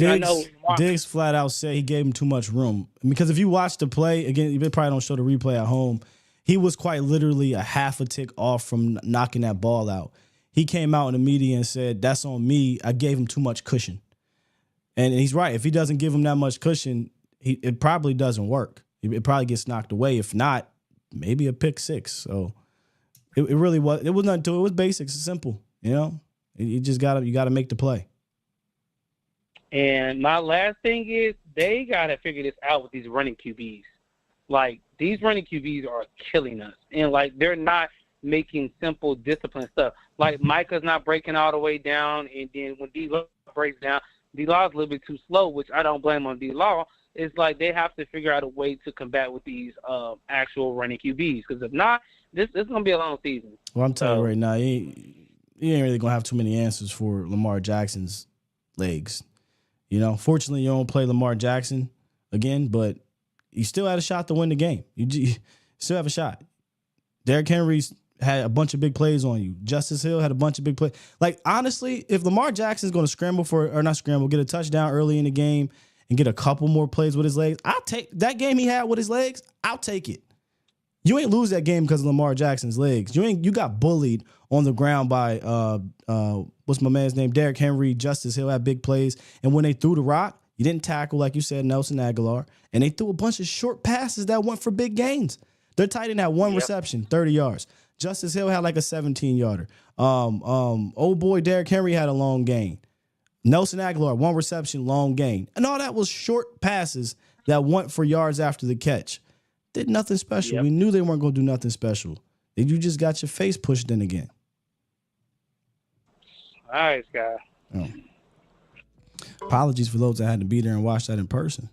Diggs flat out said he gave him too much room because if you watch the play again, you probably don't show the replay at home. He was quite literally a half a tick off from knocking that ball out. He came out in the media and said, that's on me. I gave him too much cushion. And he's right. If he doesn't give him that much cushion, it probably doesn't work. It probably gets knocked away. If not, maybe a pick 6. So it really was. It was nothing to it. It was basics. It's simple. You know, you got to make the play. And my last thing is they got to figure this out with these running QBs. These running QBs are killing us. And, they're not making simple discipline stuff. Micah's not breaking all the way down, and then when D-Law breaks down, D-Law's a little bit too slow, which I don't blame on D-Law. It's they have to figure out a way to combat with these actual running QBs, because if not, this is going to be a long season. Well, I'm telling you right now, you ain't really going to have too many answers for Lamar Jackson's legs. You know, fortunately, you don't play Lamar Jackson again, but you still had a shot to win the game. You still have a shot. Derrick Henry's had a bunch of big plays on you. Justice Hill had a bunch of big plays. Honestly, if Lamar Jackson's going to get a touchdown early in the game and get a couple more plays with his legs, I'll take that game he had with his legs. I'll take it. You ain't lose that game because of Lamar Jackson's legs. You got bullied on the ground by what's my man's name? Derrick Henry. Justice Hill had big plays, and when they threw the rock, you didn't tackle like you said, Nelson Aguilar, and they threw a bunch of short passes that went for big gains. Their tight end had one reception, 30 yards. Justice Hill had a 17-yarder. Old boy Derrick Henry had a long gain. Nelson Aguilar, 1 reception, long gain. And all that was short passes that went for yards after the catch. Did nothing special. Yep. We knew they weren't going to do nothing special. You just got your face pushed in again. All right, Scott. Oh. Apologies for those that had to be there and watch that in person.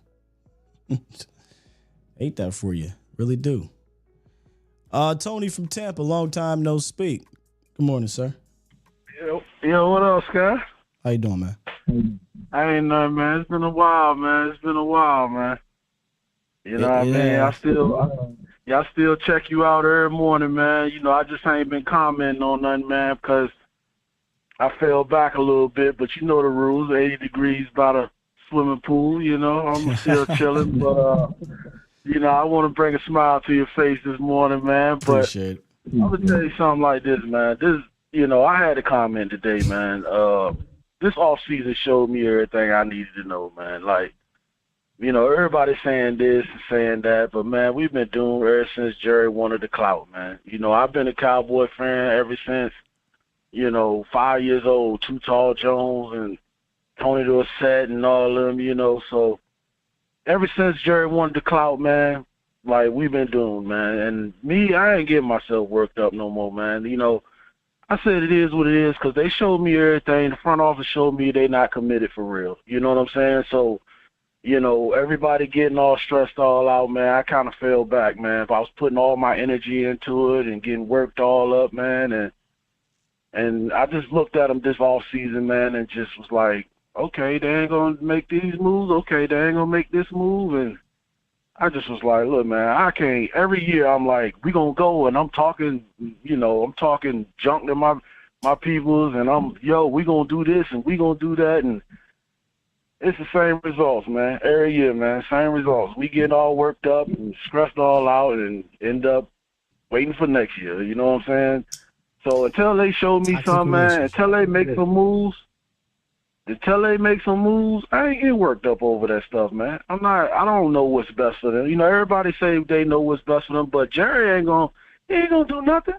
Hate that for you. Really do. Tony from Tampa, long time no speak. Good morning, sir. Yo, what else, Scott? How you doing, man? I ain't nothing, man. It's been a while, man. You know what I mean? I still check you out every morning, man. You know, I just ain't been commenting on nothing, man, because I fell back a little bit. But you know the rules, 80 degrees by the swimming pool, you know. I'm still chilling, but, you know, I want to bring a smile to your face this morning, man. But appreciate it. I'm going to tell you something like this, man. I had a comment today, man. This offseason showed me everything I needed to know, man. Everybody's saying this and saying that, but, man, we've been doomed ever since Jerry wanted the clout, man. You know, I've been a Cowboy fan ever since, 5 years old, Too Tall Jones and Tony Dorsett and all of them, so ever since Jerry wanted the clout, man, we've been doomed, man. And me, I ain't getting myself worked up no more, man. I said it is what it is because they showed me everything. The front office showed me they not committed for real. You know what I'm saying? So, everybody getting all stressed all out, man, I kind of fell back, man. If I was putting all my energy into it and getting worked all up, man, and, And I just looked at them this off season, man, and just was like, okay, they ain't gonna make these moves. Okay, they ain't gonna make this move, and I just was like, look, man, I can't. Every year I'm like, we gonna go, and I'm talking, I'm talking junk to my peoples, and we gonna do this and we gonna do that, and it's the same results, man. Every year, man, same results. We get all worked up and stressed all out, and end up waiting for next year. You know what I'm saying? So until they show me something, man, until they make some moves, I ain't getting worked up over that stuff, man. I don't know what's best for them. Everybody say they know what's best for them, but Jerry ain't gonna do nothing.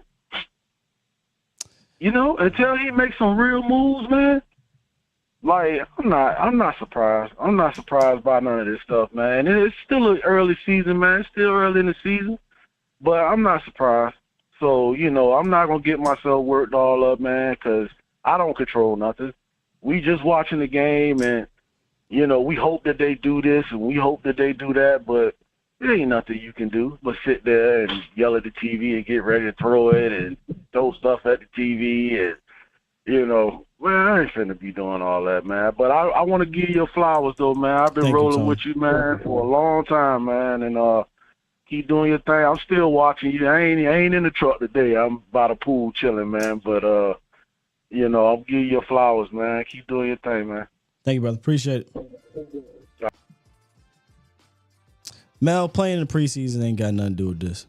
Until he makes some real moves, man. Like, I'm not surprised. I'm not surprised by none of this stuff, man. It's still an early season, man. It's still early in the season, but I'm not surprised. So, I'm not going to get myself worked all up, man, because I don't control nothing. We just watching the game, and, we hope that they do this and we hope that they do that, but it ain't nothing you can do but sit there and yell at the TV and get ready to throw it and throw stuff at the TV and, I ain't finna be doing all that, man. But I want to give you flowers, though, man. I've been rolling with you, man, for a long time, man, and keep doing your thing. I'm still watching you. I ain't in the truck today. I'm by the pool chilling, man. But I'll give you your flowers, man. Keep doing your thing, man. Thank you, brother. Appreciate it. Mel, playing in the preseason ain't got nothing to do with this.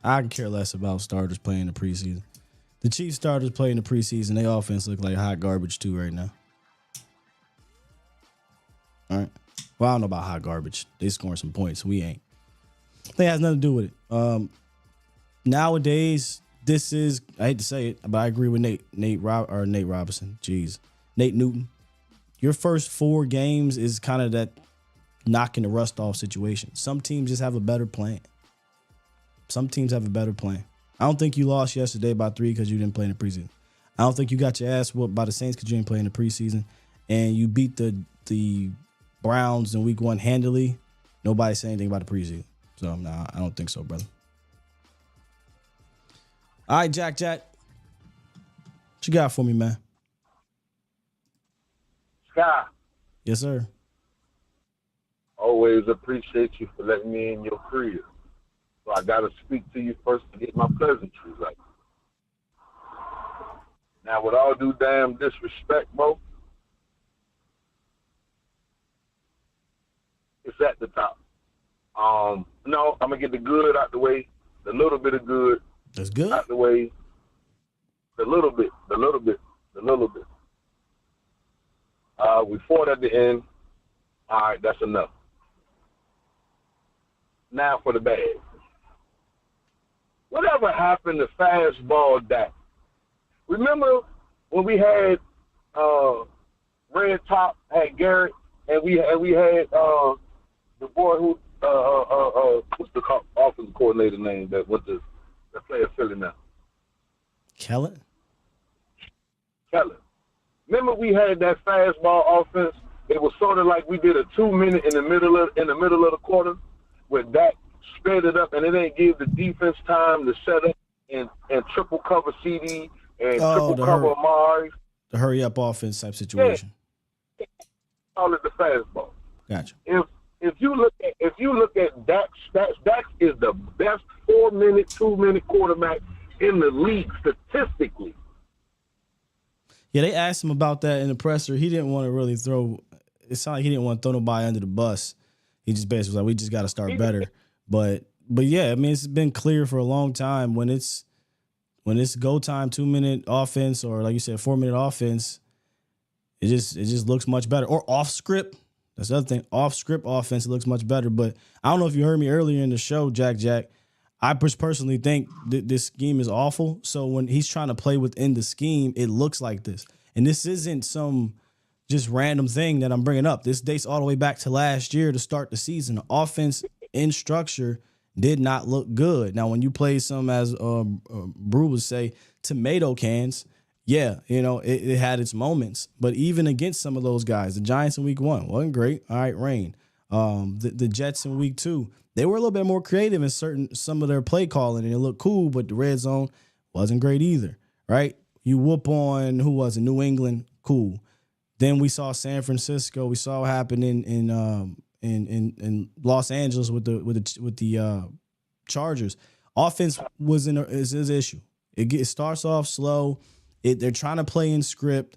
I can care less about starters playing in the preseason. The Chiefs starters play in the preseason. Their offense look like hot garbage too right now. All right. Well, I don't know about hot garbage. They scoring some points. We ain't. That has nothing to do with it. Nowadays, this is, I hate to say it, but I agree with Nate Robinson. Jeez. Nate Newton. Your first 4 games is kind of that knocking the rust off situation. Some teams just have a better plan. I don't think you lost yesterday by 3 because you didn't play in the preseason. I don't think you got your ass whooped by the Saints because you didn't play in the preseason. And you beat the Browns in week 1 handily. Nobody said anything about the preseason. So, nah, I don't think so, brother. All right, Jack. What you got for me, man? Scott, Yes, sir. always appreciate you for letting me in your crib. So I got to speak to you first to get my pleasantries right. Now, with all due damn disrespect, bro, it's at the top. No, I'm going to get the good out the way, the little bit of good That's good. out the way, the little bit. We fought at the end. All right, that's enough. Now for the bad. Whatever happened to fastball Dak? Remember when we had Red Top, had Garrett, and we had the boy who what's the offensive coordinator name that play at Philly now? Kellen. Remember we had that fastball offense? It was sort of like we did a 2-minute in the middle of the quarter, where Dak sped it up, and it ain't give the defense time to set up and triple cover CD and triple cover Amari. The hurry up offense type situation. Yeah. Call it the fastball. Gotcha. If you look at Dak's stats, Dak is the best 4-minute, 2-minute quarterback in the league statistically. Yeah, they asked him about that in the presser. He didn't want to really throw. It sounded like he didn't want to throw nobody under the bus. He just basically was like, we just got to start better. But yeah, I mean, it's been clear for a long time when it's go time 2-minute offense or like you said 4-minute offense, it just looks much better. Or off script. That's the other thing. Off script offense, it looks much better. But I don't know if you heard me earlier in the show, Jack. I personally think that this scheme is awful. So when he's trying to play within the scheme, it looks like this. And this isn't some just random thing that I'm bringing up. This dates all the way back to last year to start the season. The offense in structure did not look good. Now, when you play some, as Brew would say, tomato cans, yeah, it had its moments. But even against some of those guys, the Giants in week 1 wasn't great. All right, rain. The Jets in week 2, they were a little bit more creative in some of their play calling, and it looked cool, but the red zone wasn't great either, right? You whoop on, who was it? New England. Cool. Then we saw San Francisco. We saw what happened in Los Angeles with the Chargers. Offense is an issue. It starts off slow. They're trying to play in script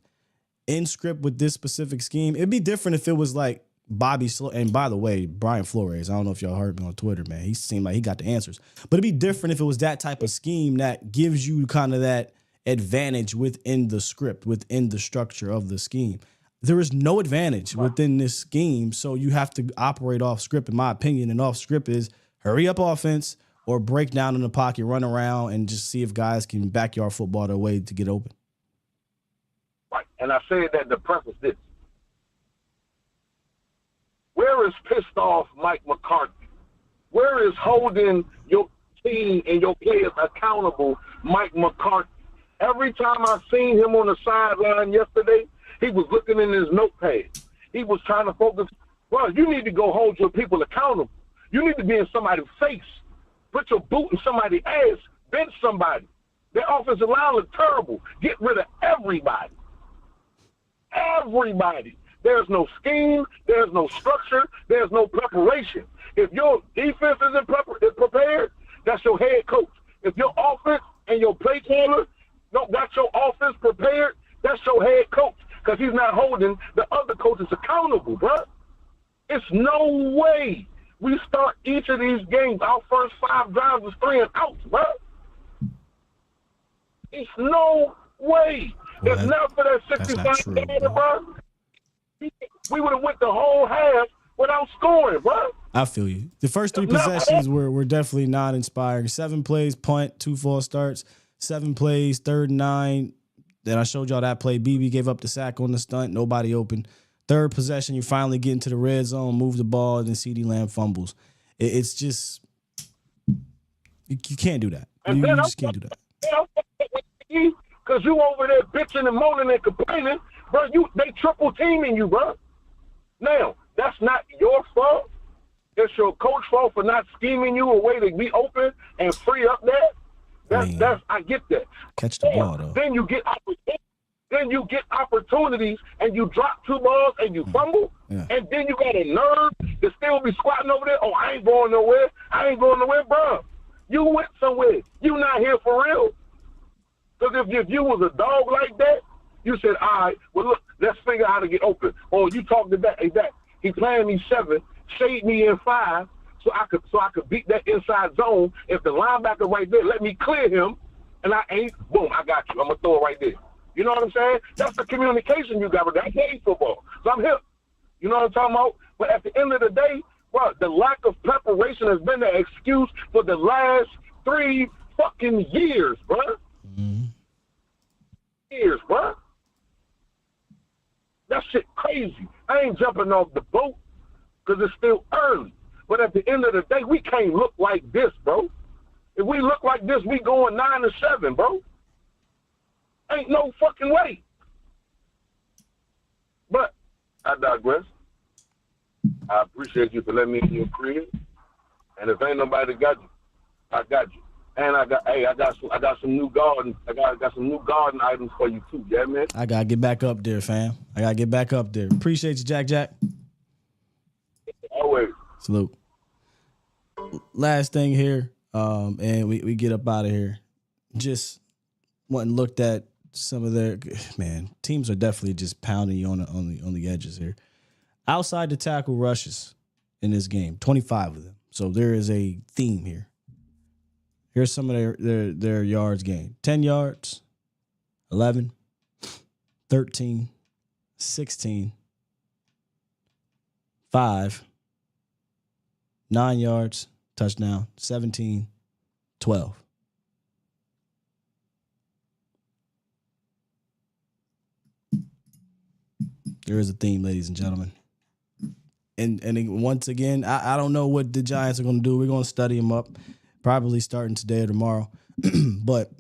with this specific scheme. It'd be different if it was like Bobby Slow. And by the way, Brian Flores, I don't know if y'all heard me on Twitter, man. He seemed like he got the answers. But it'd be different if it was that type of scheme that gives you kind of that advantage within the script, within the structure of the scheme. There is no advantage within this scheme, so you have to operate off script, in my opinion. And off script is hurry up offense or break down in the pocket, run around, and just see if guys can backyard football their way to get open. Right. And I said that to preface this. Where is pissed off Mike McCarthy? Where is holding your team and your players accountable Mike McCarthy? Every time I seen him on the sideline yesterday, he was looking in his notepad. He was trying to focus. Well, you need to go hold your people accountable. You need to be in somebody's face. Put your boot in somebody's ass. Bench somebody. Their offensive line look terrible. Get rid of everybody. Everybody. There's no scheme. There's no structure. There's no preparation. If your defense isn't prepared, that's your head coach. If your offense and your play caller don't got your offense prepared, that's your head coach, because he's not holding the other coaches accountable, bro. It's no way we start each of these games. Our first 5 drives is 3 and outs, bro. It's no way. Well, if not for that 65 bro, we would have went the whole half without scoring, bro. I feel you. The first 3 possessions were definitely not inspiring. 7 plays, punt, 2 false starts. 7 plays, 3rd and 9. Then I showed y'all that play. BB gave up the sack on the stunt. Nobody open. 3rd possession, you finally get into the red zone, move the ball, and then CeeDee Lamb fumbles. It's just you can't do that. You just can't do that. Because you over there bitching and moaning and complaining, bro. They triple teaming you, bro. Now, that's not your fault. It's your coach's fault for not scheming you a way to be open and free up that. I get that. Catch the ball though. Then you get opportunities and you drop 2 balls and you fumble, and then you got a nerve to still be squatting over there. Oh, I ain't going nowhere. Bro. You went somewhere. You not here for real. Because if you was a dog like that, you said, all right, well look, let's figure out how to get open. Or you talk to that. Hey, that he playing me 7, shade me in 5. So I could beat that inside zone. If the linebacker right there, let me clear him, and I ain't, boom, I got you. I'm going to throw it right there. You know what I'm saying? That's the communication you got with that. I play football, so I'm hip. You know what I'm talking about? But at the end of the day, bro, the lack of preparation has been the excuse for the last 3 fucking years, bro. Mm-hmm. Years, bro. That shit crazy. I ain't jumping off the boat because it's still early. But at the end of the day, we can't look like this, bro. If we look like this, we going 9-7, bro. Ain't no fucking way. But I digress. I appreciate you for letting me in your crib. And if ain't nobody got you, I got you. And I got some new garden. I got some new garden items for you too. Yeah, man. I gotta get back up there, fam. Appreciate you, Jack. Always. Salute. Last thing here, and we get up out of here. Just went and looked at some of their teams are definitely just pounding you on the edges here. Outside the tackle rushes in this game, 25 of them. So there is a theme here. Here's some of their yards gained. 10 yards, 11, 13, 16, 5, 9 yards, touchdown, 17, 12. There is a theme, ladies and gentlemen. And once again, I don't know what the Giants are going to do. We're going to study them up, probably starting today or tomorrow. But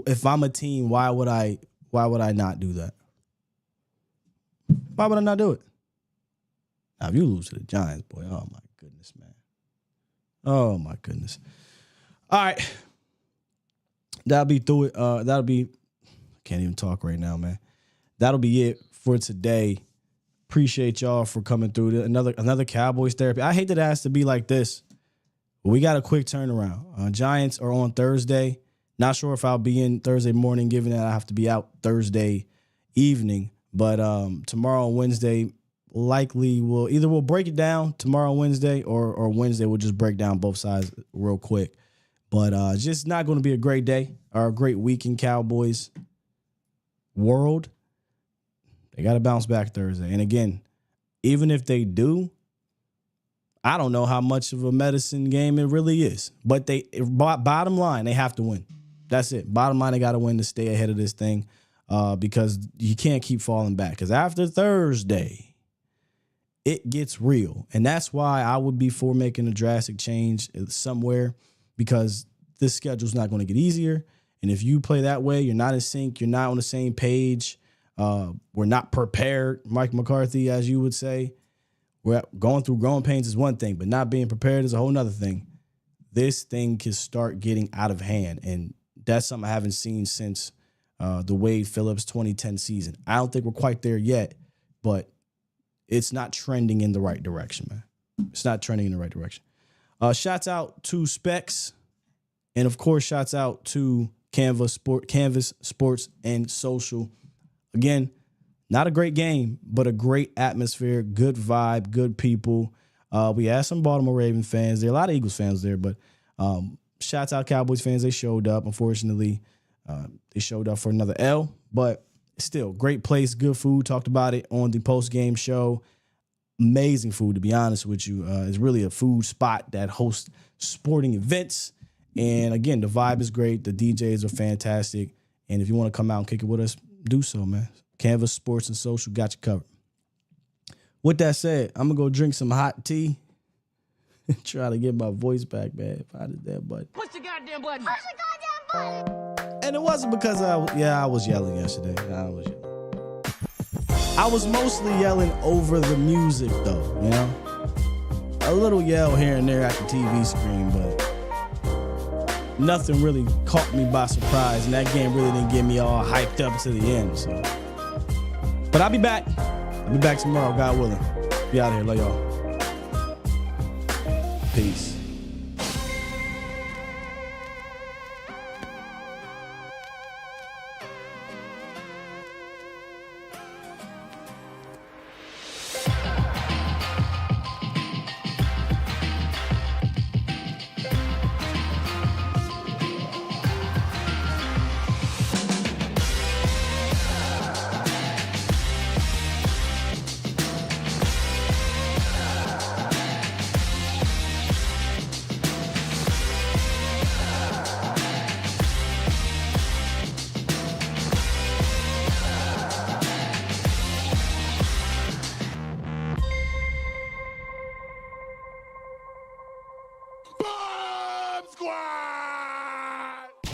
if I'm a team, why would I not do that? Why would I not do it? Now, if you lose to the Giants, boy, oh my goodness, man. Oh my goodness. All right. That'll be through it. That'll be Can't even talk right now, man. That'll be it for today. Appreciate y'all for coming through. Another Cowboys therapy. I hate that it has to be like this, but we got a quick turnaround. Giants are on Thursday. Not sure if I'll be in Thursday morning, given that I have to be out Thursday evening. But tomorrow, Wednesday, likely we'll break it down tomorrow, Wednesday, or Wednesday we'll just break down both sides real quick. But just not going to be a great day or a great week in Cowboys world. They got to bounce back Thursday. And again, even if they do, I don't know how much of a medicine game it really is. But bottom line, they have to win. That's it. Bottom line, they got to win to stay ahead of this thing because you can't keep falling back. Because after Thursday, it gets real. And that's why I would be for making a drastic change somewhere, because this schedule's not going to get easier. And if you play that way, you're not in sync, you're not on the same page. We're not prepared, Mike McCarthy, as you would say. We're going through growing pains is one thing, but not being prepared is a whole nother thing. This thing can start getting out of hand, and that's something I haven't seen since the Wade Phillips 2010 season. I don't think we're quite there yet, but it's not trending in the right direction, man. It's not trending in the right direction. Shouts out to Specs, and of course, shouts out to Canvas Sports and Social. Again, not a great game, but a great atmosphere, good vibe, good people. We had some Baltimore Ravens fans there, a lot of Eagles fans there, but shouts out Cowboys fans. They showed up. Unfortunately, they showed up for another L, but still, great place, good food. Talked about it on the post-game show. Amazing food, to be honest with you. It's really a food spot that hosts sporting events. And again, the vibe is great. The DJs are fantastic. And if you want to come out and kick it with us, do so, man. Canvas Sports and Social got you covered. With that said, I'm going to go drink some hot tea. Try to get my voice back, man. If I did that button. Push the goddamn button. Push the goddamn button. And it wasn't because I was yelling yesterday. I was mostly yelling over the music, though, you know? A little yell here and there at the TV screen, but nothing really caught me by surprise, and that game really didn't get me all hyped up to the end. So, but I'll be back. I'll be back tomorrow, God willing. Be out of here. Love y'all. Peace. Squad!